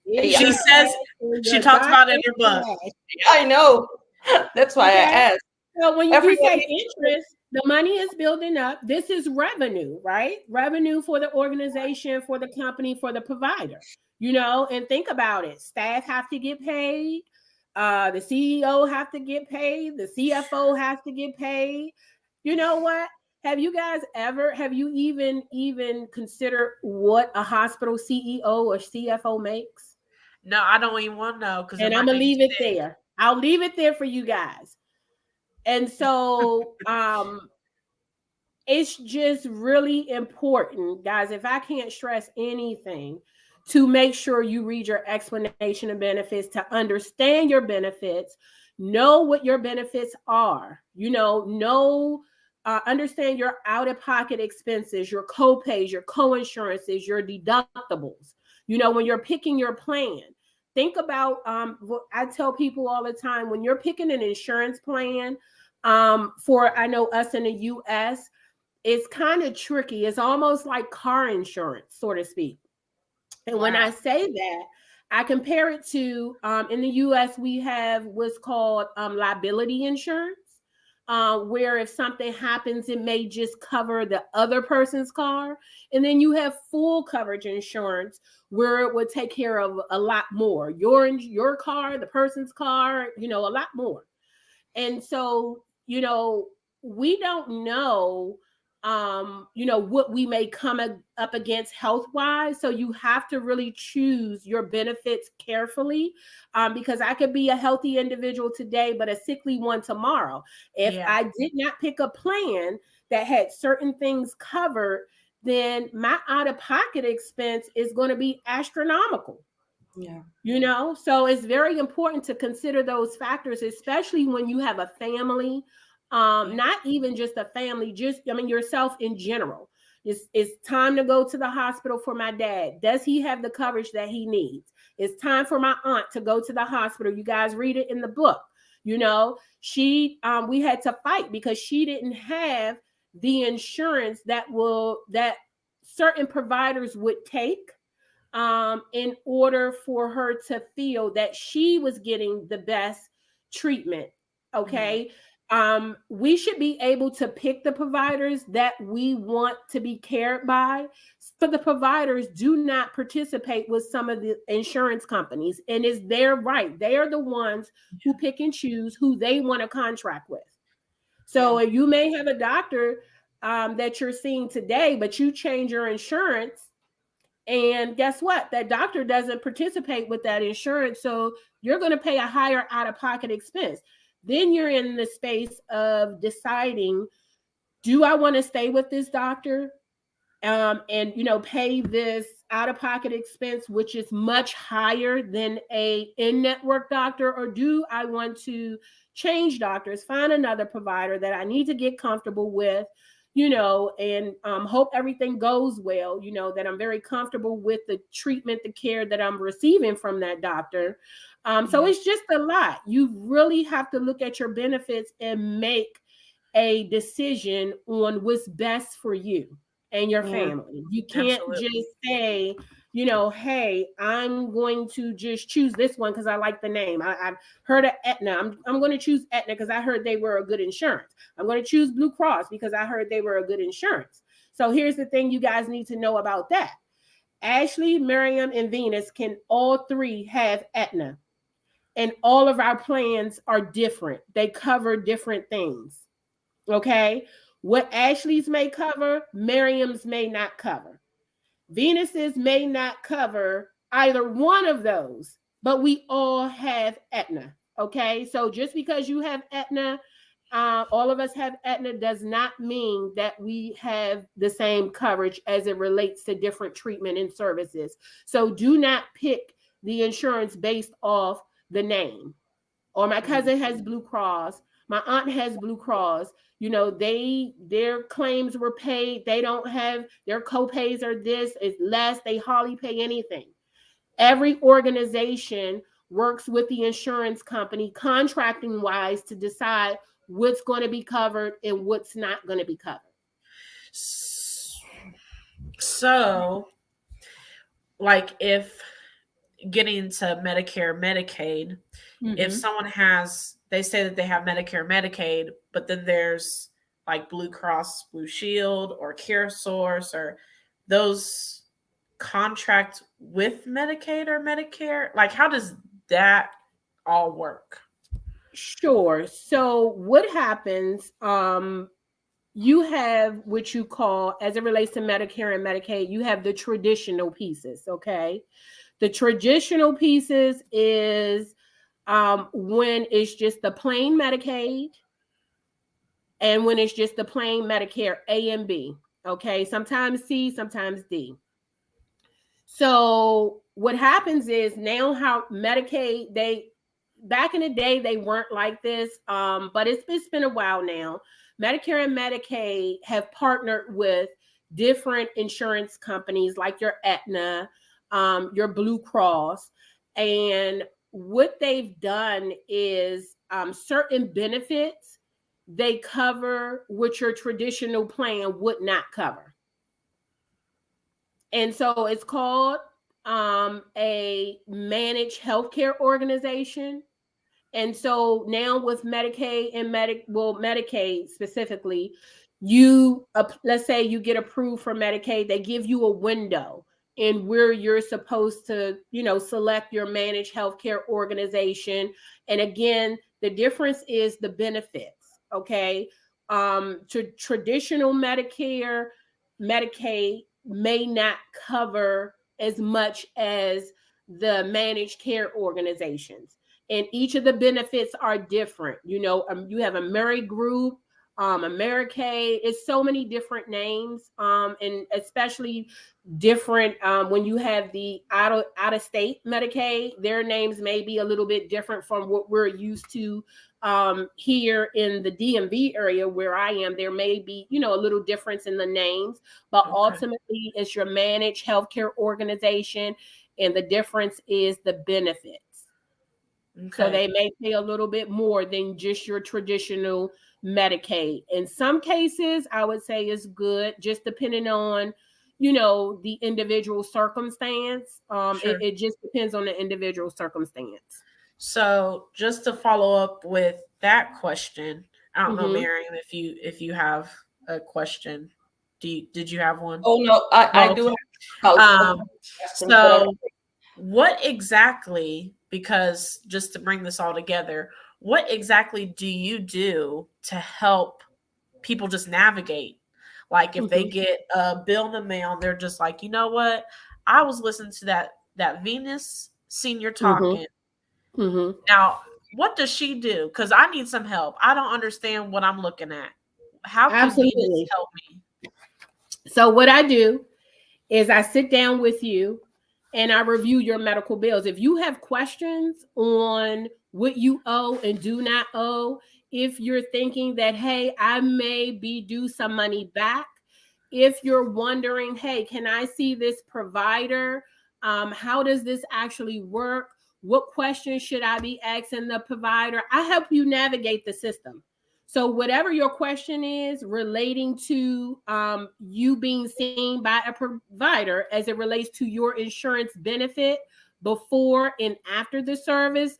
She says, she talks about it in her book. I know. That's why I asked. So when you say interest, the money is building up. This is revenue, right? Revenue for the organization, for the company, for the provider, and think about it. Staff have to get paid. The CEO have to get paid. The CFO has to get paid. You know what? Have you even considered what a hospital CEO or CFO makes? No, I don't even want to know. And I'm going to leave it there. I'll leave it there for you guys. And so it's just really important, guys, if I can't stress anything, to make sure you read your explanation of benefits, to understand your benefits, know what your benefits are, understand your out-of-pocket expenses, your co-pays, your co-insurances, your deductibles. When you're picking your plan, think about what I tell people all the time. When you're picking an insurance plan, for, I know us in the U.S., it's kind of tricky. It's almost like car insurance, so to speak. And when I say that, I compare it to, in the U.S., we have what's called liability insurance. Where if something happens, it may just cover the other person's car. And then you have full coverage insurance where it would take care of a lot more. Your car, the person's car, a lot more. And so, we don't know, what we may come up against health-wise. So you have to really choose your benefits carefully, because I could be a healthy individual today, but a sickly one tomorrow. If I did not pick a plan that had certain things covered, then my out-of-pocket expense is going to be astronomical. Yeah. So it's very important to consider those factors, especially when you have a family. Not even just a family, yourself in general. It's time to go to the hospital for my dad. Does he have the coverage that he needs? It's time for my aunt to go to the hospital. You guys read it in the book. We had to fight because she didn't have the insurance that certain providers would take in order for her to feel that she was getting the best treatment. Okay. We should be able to pick the providers that we want to be cared by. But the providers do not participate with some of the insurance companies, and it's their right. They are the ones who pick and choose who they want to contract with. So you may have a doctor that you're seeing today, but you change your insurance, and guess what? That doctor doesn't participate with that insurance, so you're going to pay a higher out-of-pocket expense. Then you're in the space of deciding, do I want to stay with this doctor and pay this out-of-pocket expense, which is much higher than a in-network doctor, or do I want to change doctors, find another provider that I need to get comfortable with, and hope everything goes well, that I'm very comfortable with the treatment, the care that I'm receiving from that doctor. So it's just a lot. You really have to look at your benefits and make a decision on what's best for you and your family. You can't just say, hey, I'm going to just choose this one because I like the name. I've heard of Aetna. I'm going to choose Aetna because I heard they were a good insurance. I'm going to choose Blue Cross because I heard they were a good insurance. So here's the thing you guys need to know about that. Ashley, Miriam, and Venus can all three have Aetna. And all of our plans are different. They cover different things. Okay? What Ashley's may cover, Miriam's may not cover. Venus's may not cover either one of those, but we all have Aetna. Okay? So just because you have Aetna, all of us have Aetna, does not mean that we have the same coverage as it relates to different treatment and services. So do not pick the insurance based off the name. Or my cousin has Blue Cross. My aunt has Blue Cross. Their claims were paid. They don't have, their copays are this, it's less. They hardly pay anything. Every organization works with the insurance company contracting wise to decide what's going to be covered and what's not going to be covered. So, like, if getting to Medicare, Medicaid, if someone they say that they have Medicare, Medicaid, but then there's like Blue Cross Blue Shield or CareSource, or those contract with Medicaid or Medicare, like how does that all work? Sure. So what happens, you have what you call, as it relates to Medicare and Medicaid, you have the traditional pieces. Okay. The traditional pieces is when it's just the plain Medicaid and when it's just the plain Medicare A and B. Okay. Sometimes C, sometimes D. So what happens is now how Medicaid, back in the day, they weren't like this, but it's been a while now. Medicare and Medicaid have partnered with different insurance companies like your Aetna, your Blue Cross. And what they've done is certain benefits they cover which your traditional plan would not cover. And so it's called a managed healthcare organization. And so now with Medicaid and Medicaid specifically, let's say you get approved for Medicaid, they give you a window in where you're supposed to, select your managed healthcare organization. And again, the difference is the benefits. Okay. Traditional Medicare, Medicaid may not cover as much as the managed care organizations. And each of the benefits are different. You have a Mary Group, Americaid. It's so many different names, and especially different when you have the out of state Medicaid. Their names may be a little bit different from what we're used to here in the DMV area where I am. There may be, a little difference in the names, but ultimately it's your managed healthcare organization, and the difference is the benefits. Okay. So they may pay a little bit more than just your traditional Medicaid. In some cases, I would say is good, just depending on, the individual circumstance. Sure. It just depends on the individual circumstance. So just to follow up with that question, I don't know, Miriam, if you have a question. Did you have one? Oh no, I do have so what exactly, because just to bring this all together, what exactly do you do to help people just navigate? Like if they get a bill in the mail and they're just like, you know what? I was listening to that Venus senior talking. Now, what does she do? Because I need some help. I don't understand what I'm looking at. How can Venus help me? So what I do is I sit down with you and I review your medical bills. If you have questions on what you owe and do not owe, if you're thinking that, hey, I may be due some money back, if you're wondering, hey, can I see this provider? How does this actually work? What questions should I be asking the provider? I help you navigate the system. So whatever your question is relating to you being seen by a provider as it relates to your insurance benefit before and after the service,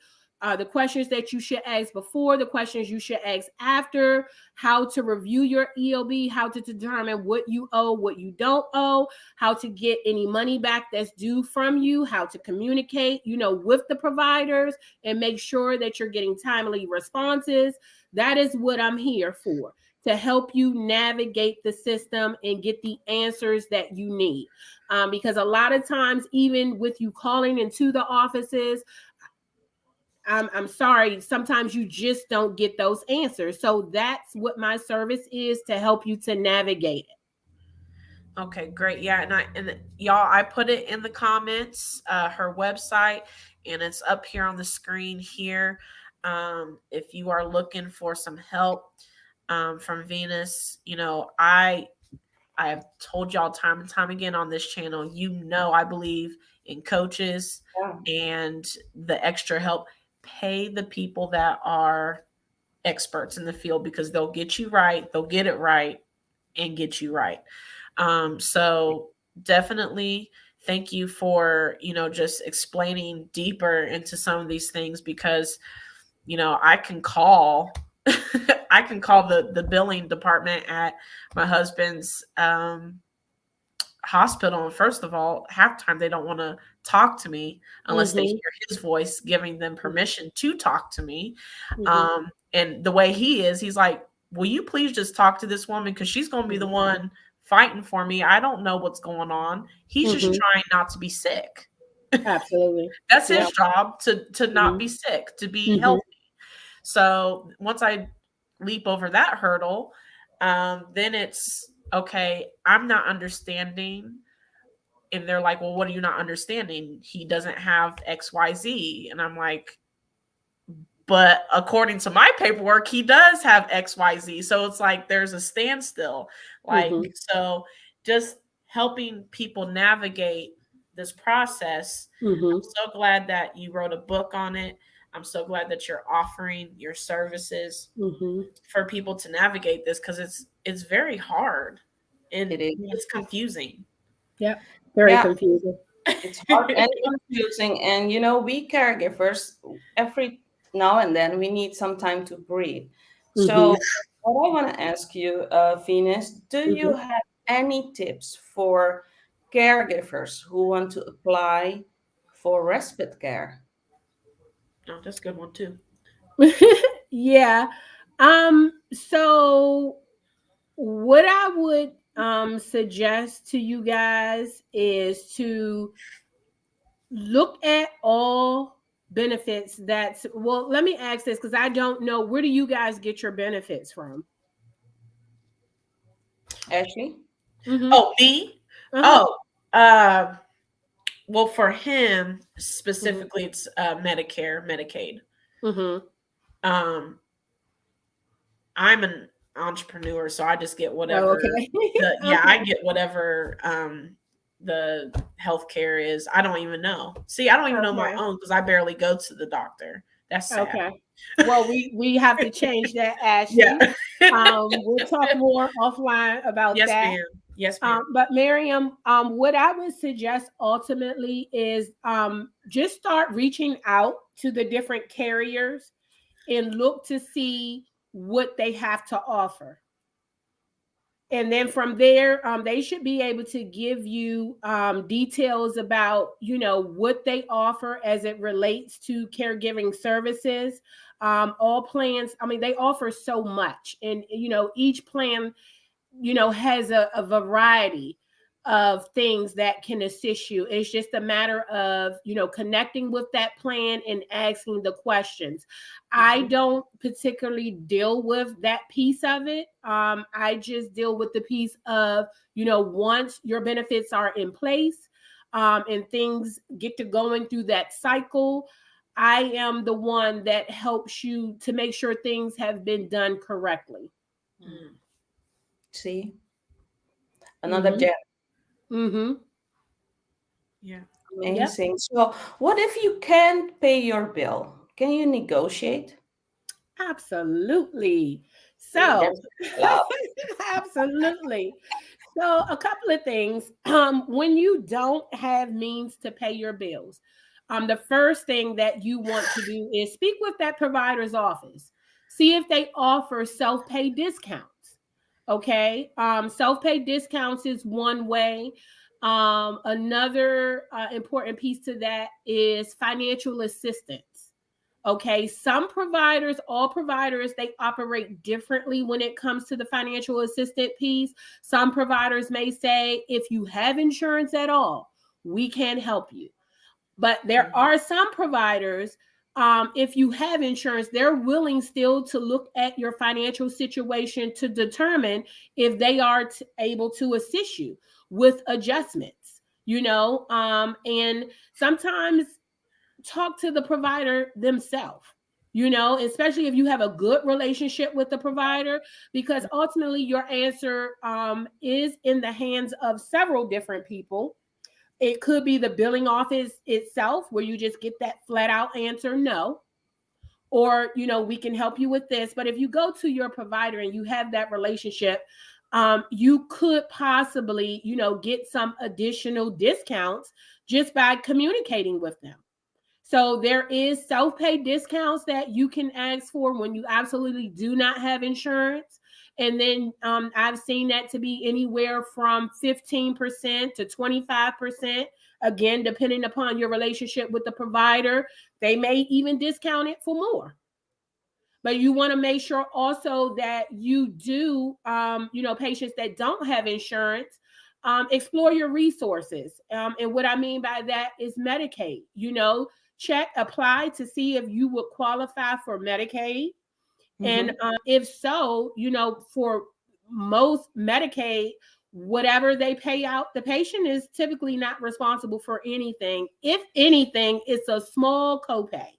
the questions that you should ask before, the questions you should ask after, how to review your EOB, how to determine what you owe, what you don't owe, how to get any money back that's due from you, how to communicate, with the providers and make sure that you're getting timely responses. That is what I'm here for, to help you navigate the system and get the answers that you need. Because a lot of times, even with you calling into the offices, I'm sorry, sometimes you just don't get those answers. So that's what my service is, to help you to navigate it. Okay, great. Yeah, and y'all, I put it in the comments, her website, and it's up here on the screen here. If you are looking for some help from Venus, I have told y'all time and time again on this channel, I believe in coaches and the extra help. Pay the people that are experts in the field, because they'll get you right, they'll get it right, and get you right. So definitely thank you for, just explaining deeper into some of these things, because, I can call the billing department at my husband's hospital, and first of all, half the time they don't want to talk to me unless they hear his voice giving them permission to talk to me. And the way he's like, will you please just talk to this woman, because she's going to be the one fighting for me. I don't know what's going on. He's just trying not to be sick. Absolutely. That's his job, to not be sick, to be healthy. So once I leap over that hurdle, then it's okay, I'm not understanding. And they're like, well, what are you not understanding? He doesn't have XYZ. And I'm like, but according to my paperwork, he does have XYZ. So it's like there's a standstill. So just helping people navigate this process. I'm so glad that you wrote a book on it. I'm so glad that you're offering your services for people to navigate this, because it's very hard and it's confusing. Yeah, very confusing. It's hard and confusing. And, we caregivers, every now and then, we need some time to breathe. So what I want to ask you, Venus, do you have any tips for caregivers who want to apply for respite care? Oh, that's a good one too. Yeah. So what I would suggest to you guys is to look at all benefits. Let me ask this, because I don't know, where do you guys get your benefits from? Ashley? Oh, me? Well, for him specifically, it's Medicare, Medicaid. I'm an entrepreneur, so I just get whatever. I get whatever the healthcare is. I don't even know. See, I don't even know my own, because I barely go to the doctor. That's sad. Okay. Well, we have to change that, Ashley. We'll talk more offline about that. Ma'am. Yes, ma'am. But Meriam, what I would suggest ultimately is just start reaching out to the different carriers and look to see what they have to offer. And then from there, they should be able to give you details about, what they offer as it relates to caregiving services. All plans, they offer so much. And, each plan, has a variety of things that can assist you. It's just a matter of, connecting with that plan and asking the questions. I don't particularly deal with that piece of it. I just deal with the piece of, once your benefits are in place, and things get to going through that cycle, I am the one that helps you to make sure things have been done correctly. See, another gem. Mm-hmm. Yeah. Amazing. Yep. So what if you can't pay your bill? Can you negotiate? Absolutely. So, absolutely. So, a couple of things. When you don't have means to pay your bills, the first thing that you want to do is speak with that provider's office. See if they offer self-pay discounts. Okay. Self-pay discounts is one way. Another important piece to that is financial assistance. Okay, all providers, they operate differently when it comes to the financial assistant piece. Some providers may say, if you have insurance at all, we can help you. But there are some providers, if you have insurance, they're willing still to look at your financial situation to determine if they are able to assist you with adjustments, and sometimes talk to the provider themselves, especially if you have a good relationship with the provider, because ultimately your answer is in the hands of several different people. It could be the billing office itself, where you just get that flat out answer, no. Or, we can help you with this. But if you go to your provider and you have that relationship, you could possibly, get some additional discounts just by communicating with them. So there is self-pay discounts that you can ask for when you absolutely do not have insurance. And then I've seen that to be anywhere from 15% to 25%. Again, depending upon your relationship with the provider, they may even discount it for more. But you want to make sure also that you do, patients that don't have insurance, explore your resources. And what I mean by that is Medicaid. Apply to see if you would qualify for Medicaid. And if so, for most Medicaid, whatever they pay out, the patient is typically not responsible for anything. If anything, it's a small copay.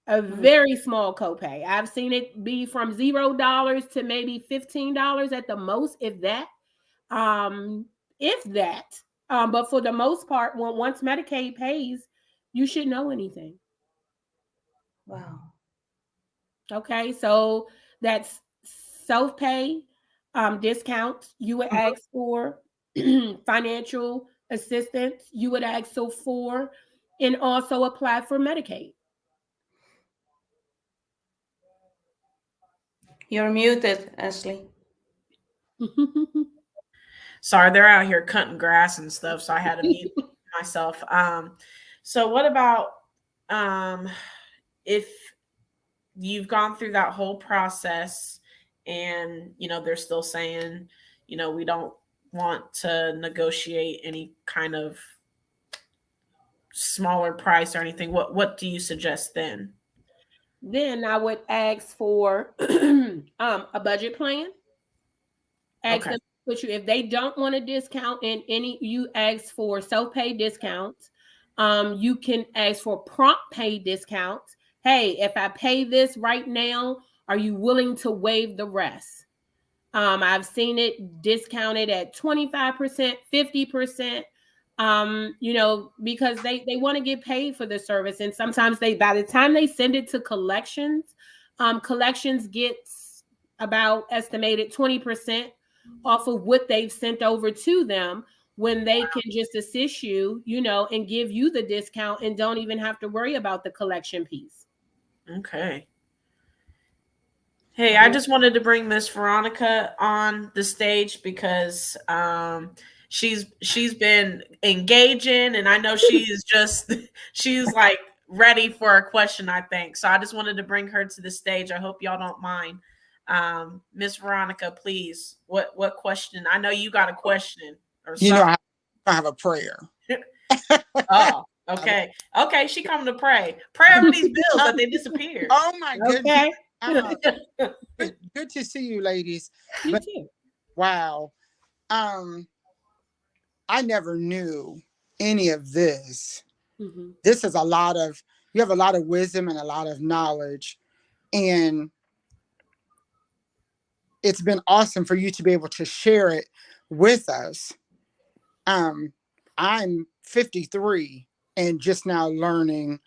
A very small copay. I've seen it be from $0 to maybe $15 at the most, if that. But for the most part, once Medicaid pays, you should know anything. Wow. Okay, so that's self-pay discounts. You would ask for financial assistance. You would ask for, and also apply for Medicaid. You're muted, Ashley. Sorry, they're out here cutting grass and stuff, so I had to mute myself. So what about if you've gone through that whole process and they're still saying, we don't want to negotiate any kind of smaller price or anything? What do you suggest then? Then I would ask for a budget plan. Ask them to put you, if they don't want a discount in any, you ask for self-pay discounts. You can ask for prompt pay discounts. Hey, if I pay this right now, are you willing to waive the rest? I've seen it discounted at 25%, 50%. Because they want to get paid for the service. And sometimes by the time they send it to collections, collections gets about estimated 20% off of what they've sent over to them, when they can just assist you, and give you the discount and don't even have to worry about the collection piece. Okay. Hey, I just wanted to bring Miss Veronica on the stage because she's been engaging, and I know she's like ready for a question, I think. So I just wanted to bring her to the stage. I hope y'all don't mind. Miss Veronica, please. What question? I know you got a question or something. You know, I have a prayer. Oh, okay. Okay, she coming to pray. Pray over these bills that they disappeared. Oh my goodness. Okay. Good to see you, ladies. You too. Wow. I never knew any of this. Mm-hmm. This is you have a lot of wisdom and a lot of knowledge. And it's been awesome for you to be able to share it with us. I'm 53 and just now learning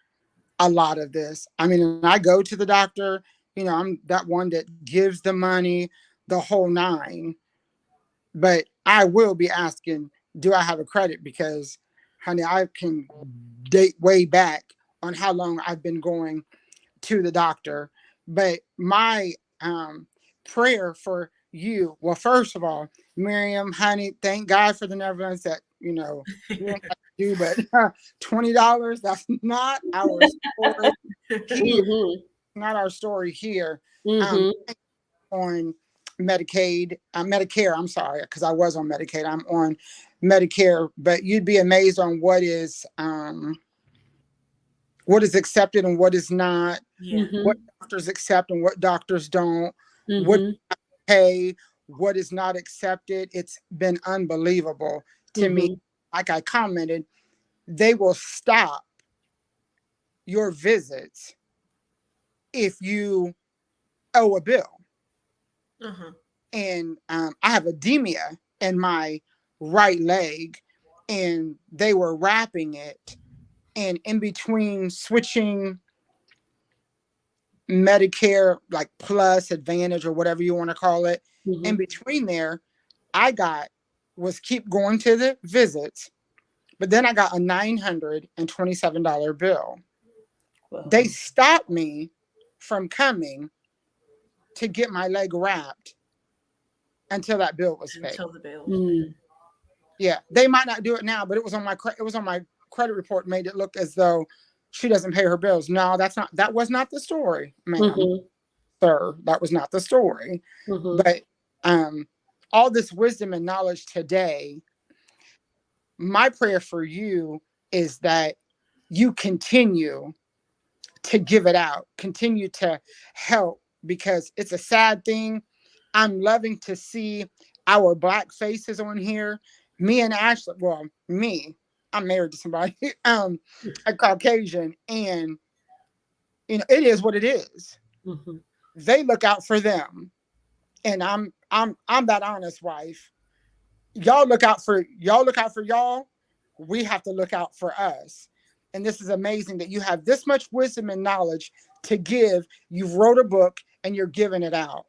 a lot of this. I mean, I go to the doctor, you know, I'm that one that gives the money, the whole nine. But I will be asking, do I have a credit? Because, honey, I can date way back on how long I've been going to the doctor. But my prayer for you, well, first of all, Meriam, honey, thank God for the benevolence that, you know, you ain't got to do, but $20, that's not our story here. Mm-hmm. Not our story here. Mm-hmm. On Medicare, I'm sorry, because I was on Medicaid. I'm on Medicare, but you'd be amazed on what is accepted and what is not, what doctors accept and what doctors don't, what pay, what is not accepted. It's been unbelievable to me. Like I commented, they will stop your visits if you owe a bill. And I have edema in my right leg, and they were wrapping it. And in between switching Medicare, like Plus, Advantage, or whatever you want to call it, in between there, I was keep going to the visits, but then I got a $927 bill. Wow. They stopped me from coming to get my leg wrapped until that bill was paid. Until the bill. Yeah, they might not do it now, but it was on my credit report. Made it look as though she doesn't pay her bills. No, that was not the story, ma'am, sir. That was not the story. But all this wisdom and knowledge today, my prayer for you is that you continue to give it out, continue to help, because it's a sad thing. I'm loving to see our Black faces on here. Me and Ashley, well, I'm married to somebody, a Caucasian, and you know, it is what it is. They look out for them, and I'm that honest wife. Y'all look out for y'all. We have to look out for us. And this is amazing that you have this much wisdom and knowledge to give. You've wrote a book and you're giving it out.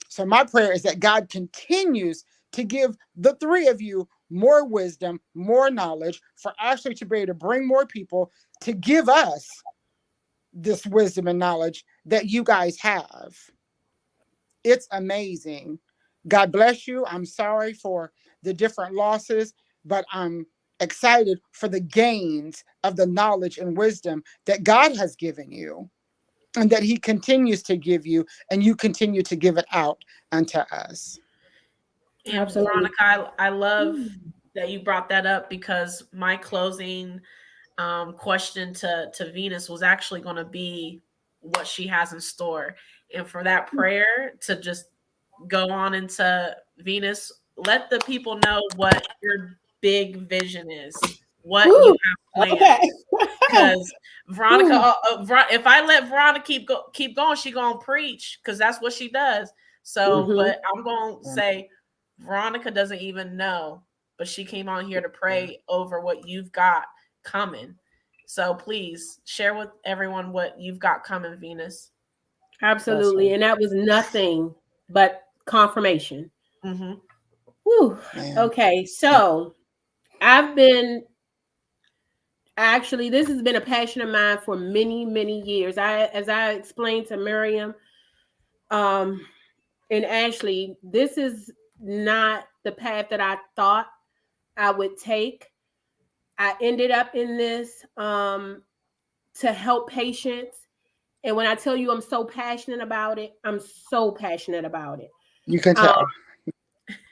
So my prayer is that God continues to give the three of you more wisdom, more knowledge, for Ashley to be able to bring more people to give us this wisdom and knowledge that you guys have. It's amazing. God bless you. I'm sorry for the different losses, but I'm excited for the gains of the knowledge and wisdom that God has given you, and that he continues to give you, and you continue to give it out unto us. And Veronica, I love that you brought that up, because my closing question to Venus was actually going to be what she has in store. And for that prayer to just go on into Venus, let the people know what your big vision is, what you have planned. Because Veronica, if I let Veronica keep going, she gonna preach, because that's what she does. So, but I'm gonna say Veronica doesn't even know, but she came on here to pray over what you've got coming. So please share with everyone what you've got coming, Venus. Absolutely, and that was nothing but confirmation. Whew. Okay, so this has been a passion of mine for many, many years. As I explained to Meriam, And Ashley, this is not the path that I thought I would take. I ended up in this to help patients. And when I tell you I'm so passionate about it, I'm so passionate about it. You can tell.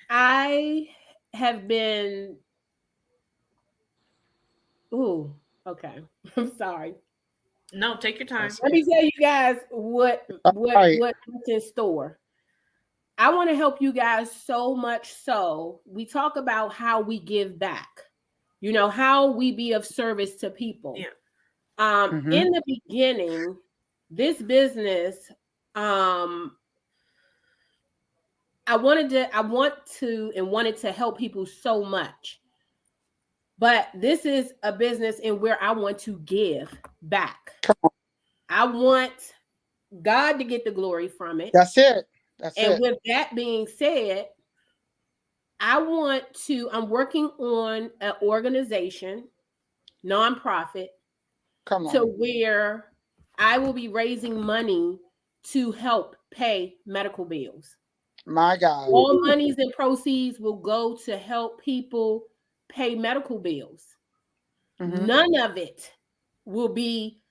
I have been, okay. I'm sorry. No, take your time. Let me tell you guys what's in store. I want to help you guys so much so we talk about how we give back, how we be of service to people. Yeah. In the beginning, this business, I wanted to help people so much. But this is a business in where I want to give back. I want God to get the glory from it. That's it. With that being said, I'm working on an organization, nonprofit, to where I will be raising money to help pay medical bills. My God. All monies and proceeds will go to help people pay medical bills. None of it will be,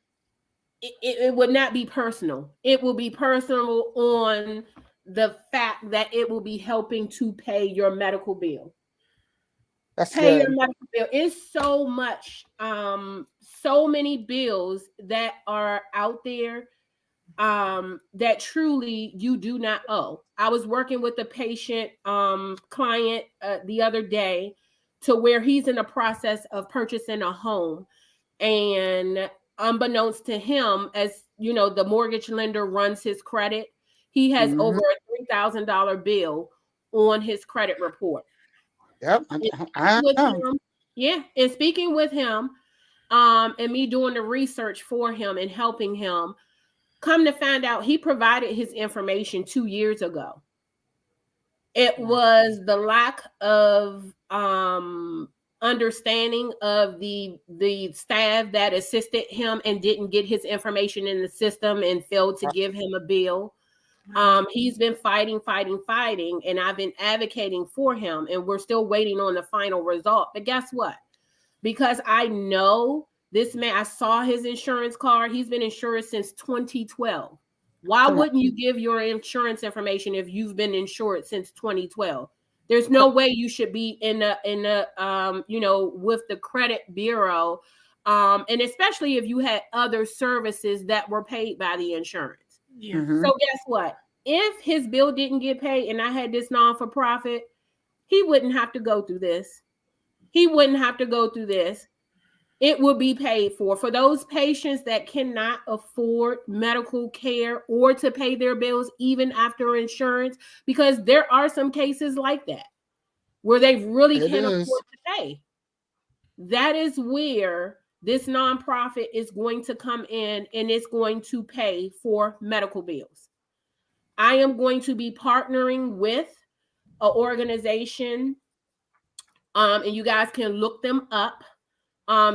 it would not be personal. It will be personal on the fact that it will be helping to pay your medical bill. Your medical bill. It's so much, so many bills that are out there that truly you do not owe. I was working with a patient client the other day to where he's in the process of purchasing a home, and unbeknownst to him, as you know, the mortgage lender runs his credit. He has over a $3,000 bill on his credit report. Yep. And speaking with him, and me doing the research for him and helping him, come to find out he provided his information 2 years ago. It was the lack of understanding of the staff that assisted him and didn't get his information in the system and failed to give him a bill. He's been fighting, and I've been advocating for him, and we're still waiting on the final result. But guess what? Because I know this man, I saw his insurance card. He's been insured since 2012. Why wouldn't you give your insurance information if you've been insured since 2012? There's no way you should be in with the credit bureau, and especially if you had other services that were paid by the insurance. Yeah. So guess what? If his bill didn't get paid and I had this non-for-profit, he wouldn't have to go through this. It will be paid for those patients that cannot afford medical care or to pay their bills even after insurance, because there are some cases like that where they really can't afford to pay. That is where this nonprofit is going to come in, and it's going to pay for medical bills. I am going to be partnering with an organization, and you guys can look them up.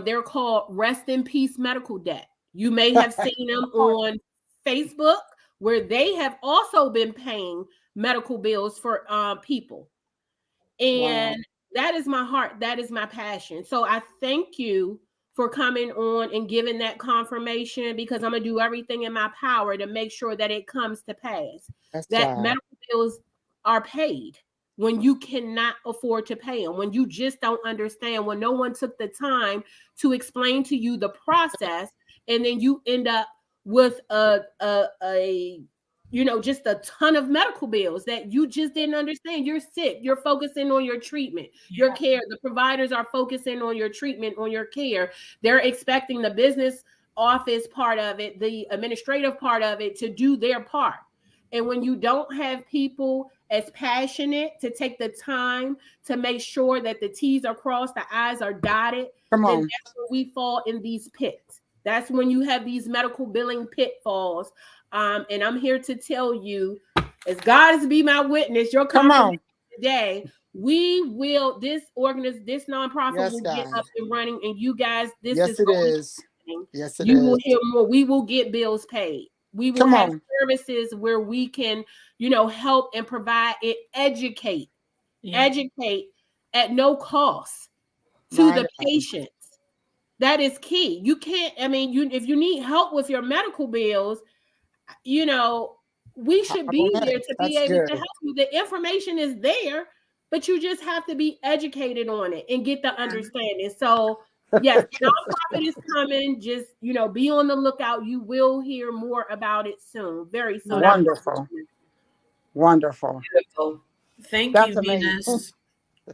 They're called Rest in Peace Medical Debt. You may have seen them on Facebook, where they have also been paying medical bills for people. And that is my heart. That is my passion. So I thank you for coming on and giving that confirmation, because I'm going to do everything in my power to make sure that it comes to pass. That medical bills are paid when you cannot afford to pay them, when you just don't understand, when no one took the time to explain to you the process, and then you end up with just a ton of medical bills that you just didn't understand. You're sick. You're focusing on your treatment, your care. The providers are focusing on your treatment, on your care. They're expecting the business office part of it, the administrative part of it, to do their part. And when you don't have people as passionate to take the time to make sure that the T's are crossed, the I's are dotted, then that's when we fall in these pits. That's when you have these medical billing pitfalls. And I'm here to tell you, as God is be my witness, your confirmation today, we will, this nonprofit will get up and running, and you guys, this is it is. Yes, it you is. will hear more. We will get bills paid. We will Come have on. services where we can, help and provide it, educate at no cost to the patients. That is key. You can't, if you need help with your medical bills, we should be there to be able to help you. The information is there, but you just have to be educated on it and get the understanding. So yes, nonprofit is coming. Just, be on the lookout. You will hear more about it soon, very soon. Wonderful. Beautiful. Thank That's you, amazing. Venus.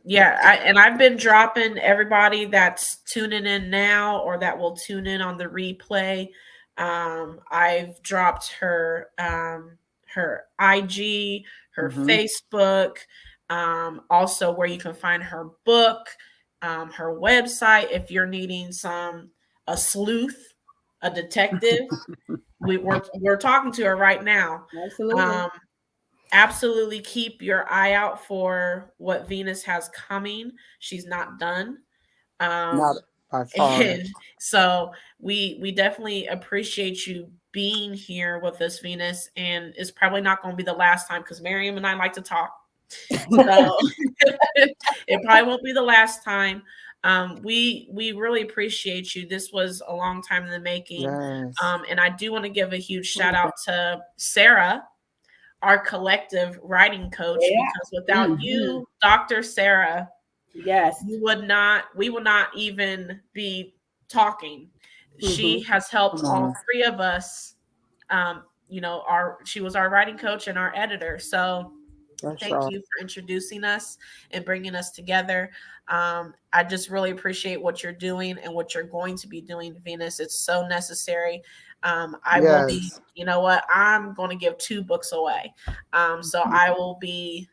Yeah, I've been dropping everybody that's tuning in now or that will tune in on the replay. I've dropped her her IG, her Facebook, also where you can find her book, her website. If you're needing a sleuth, a detective, we're talking to her right now. Absolutely. Absolutely keep your eye out for what Venus has coming. She's not done. Not by far. And so we definitely appreciate you being here with us, Venus. And it's probably not going to be the last time because Meriam and I like to talk. So it probably won't be the last time. We really appreciate you. This was a long time in the making. Yes. And I do want to give a huge shout out to Sarah, our collective writing coach, because without you, Dr. Sarah, we would not even be talking. She has helped all three of us. She was our writing coach and our editor. So thank you for introducing us and bringing us together. I just really appreciate what you're doing and what you're going to be doing, Venus. It's so necessary. I will be, I'm going to give 2 books away. So I will be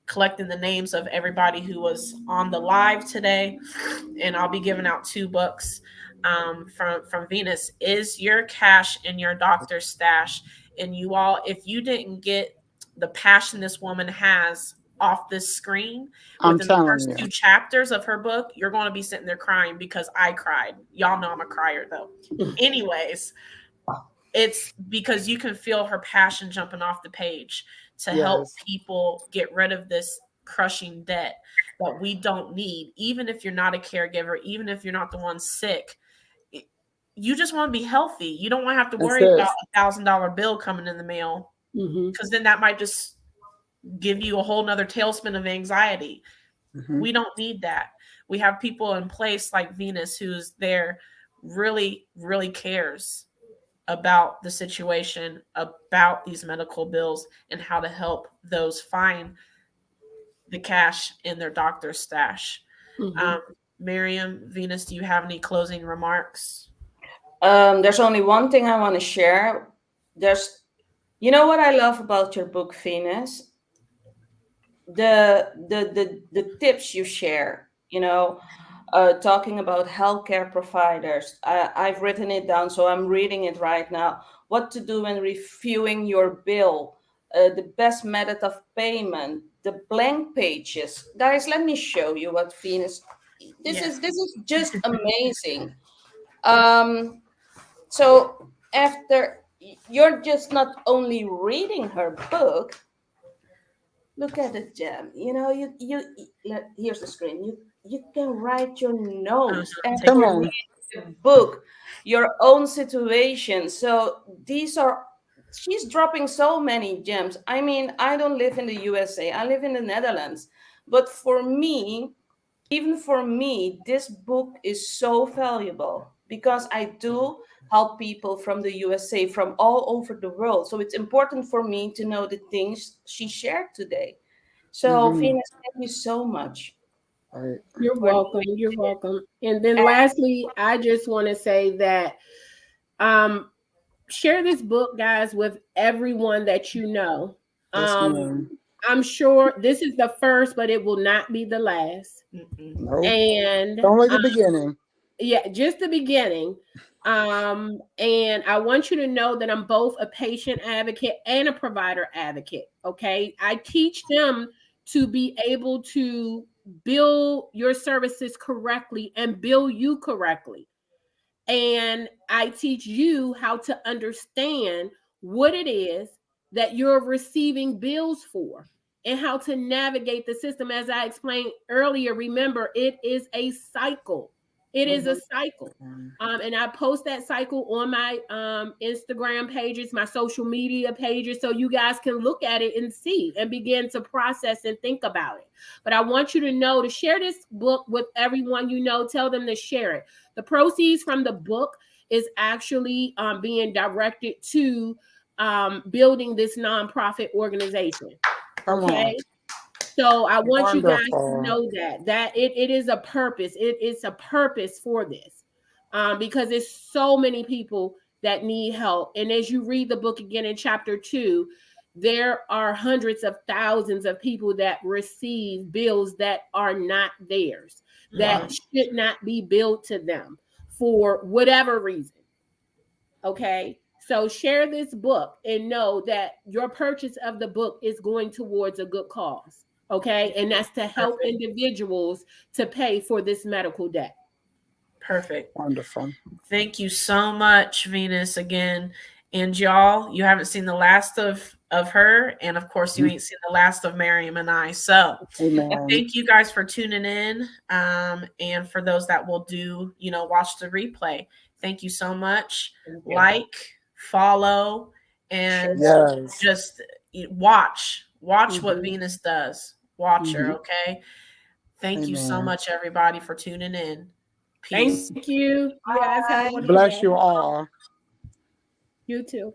collecting the names of everybody who was on the live today, and I'll be giving out 2 books from Venus. Is your cash in your doctor's stash? And you all, if you didn't get the passion this woman has off this screen within the first 2 chapters of her book, you're going to be sitting there crying, because I cried. Y'all know I'm a crier though. Anyways, it's because you can feel her passion jumping off the page to help people get rid of this crushing debt that we don't need. Even if you're not a caregiver, even if you're not the one sick, you just want to be healthy. You don't want to have to worry about $1,000 bill coming in the mail, because then that might just give you a whole nother tailspin of anxiety. We don't need that. We have people in place like Venus who's there, really, really cares about the situation, about these medical bills, and how to help those find the cash in their doctor's stash. Meriam, Venus, do you have any closing remarks? There's only one thing I want to share. You know what I love about your book, Venus? The tips you share, talking about healthcare providers. I've written it down, so I'm reading it right now. What to do when reviewing your bill, the best method of payment, the blank pages. Guys, let me show you what Venus. This is just amazing. So after you're just not only reading her book. Look at the gem. Here's the screen. You can write your notes after reading the book, your own situation. So she's dropping so many gems. I mean, I don't live in the USA. I live in the Netherlands. But for me, even for me, this book is so valuable because I do help people from the USA, from all over the world. So it's important for me to know the things she shared today. So, Venus, thank you so much. You're welcome. You're welcome. And then lastly, I just want to say that share this book, guys, with everyone that you know. I'm sure this is the first, but it will not be the last. Nope. And only the beginning. Yeah, just the beginning. And I want you to know that I'm both a patient advocate and a provider advocate. Okay. I teach them to be able to bill your services correctly and bill you correctly. and I teach you how to understand what it is that you're receiving bills for and how to navigate the system. As I explained earlier, remember, it is a cycle. It is a cycle. And I post that cycle on my Instagram pages, my social media pages, so you guys can look at it and see and begin to process and think about it. But I want you to know to share this book with everyone you know. Tell them to share it. The proceeds from the book is actually being directed to building this nonprofit organization. Okay. So I want you guys to know that it is a purpose. It's a purpose for this because there's so many people that need help. And as you read the book again in chapter 2, there are hundreds of thousands of people that receive bills that are not theirs, that should not be billed to them for whatever reason. Okay. So share this book and know that your purchase of the book is going towards a good cause. Okay. And that's to help individuals to pay for this medical debt. Perfect. Wonderful. Thank you so much, Venus, again. And y'all, you haven't seen the last of her. And of course, you ain't seen the last of Meriam and I. So thank you guys for tuning in. And for those that will do, watch the replay, thank you so much. Like, follow, and just watch what Venus does. Watch her, okay? Thank you so much, everybody, for tuning in. Peace. Thank you. You guys have a wonderful Bless day. you all. You too.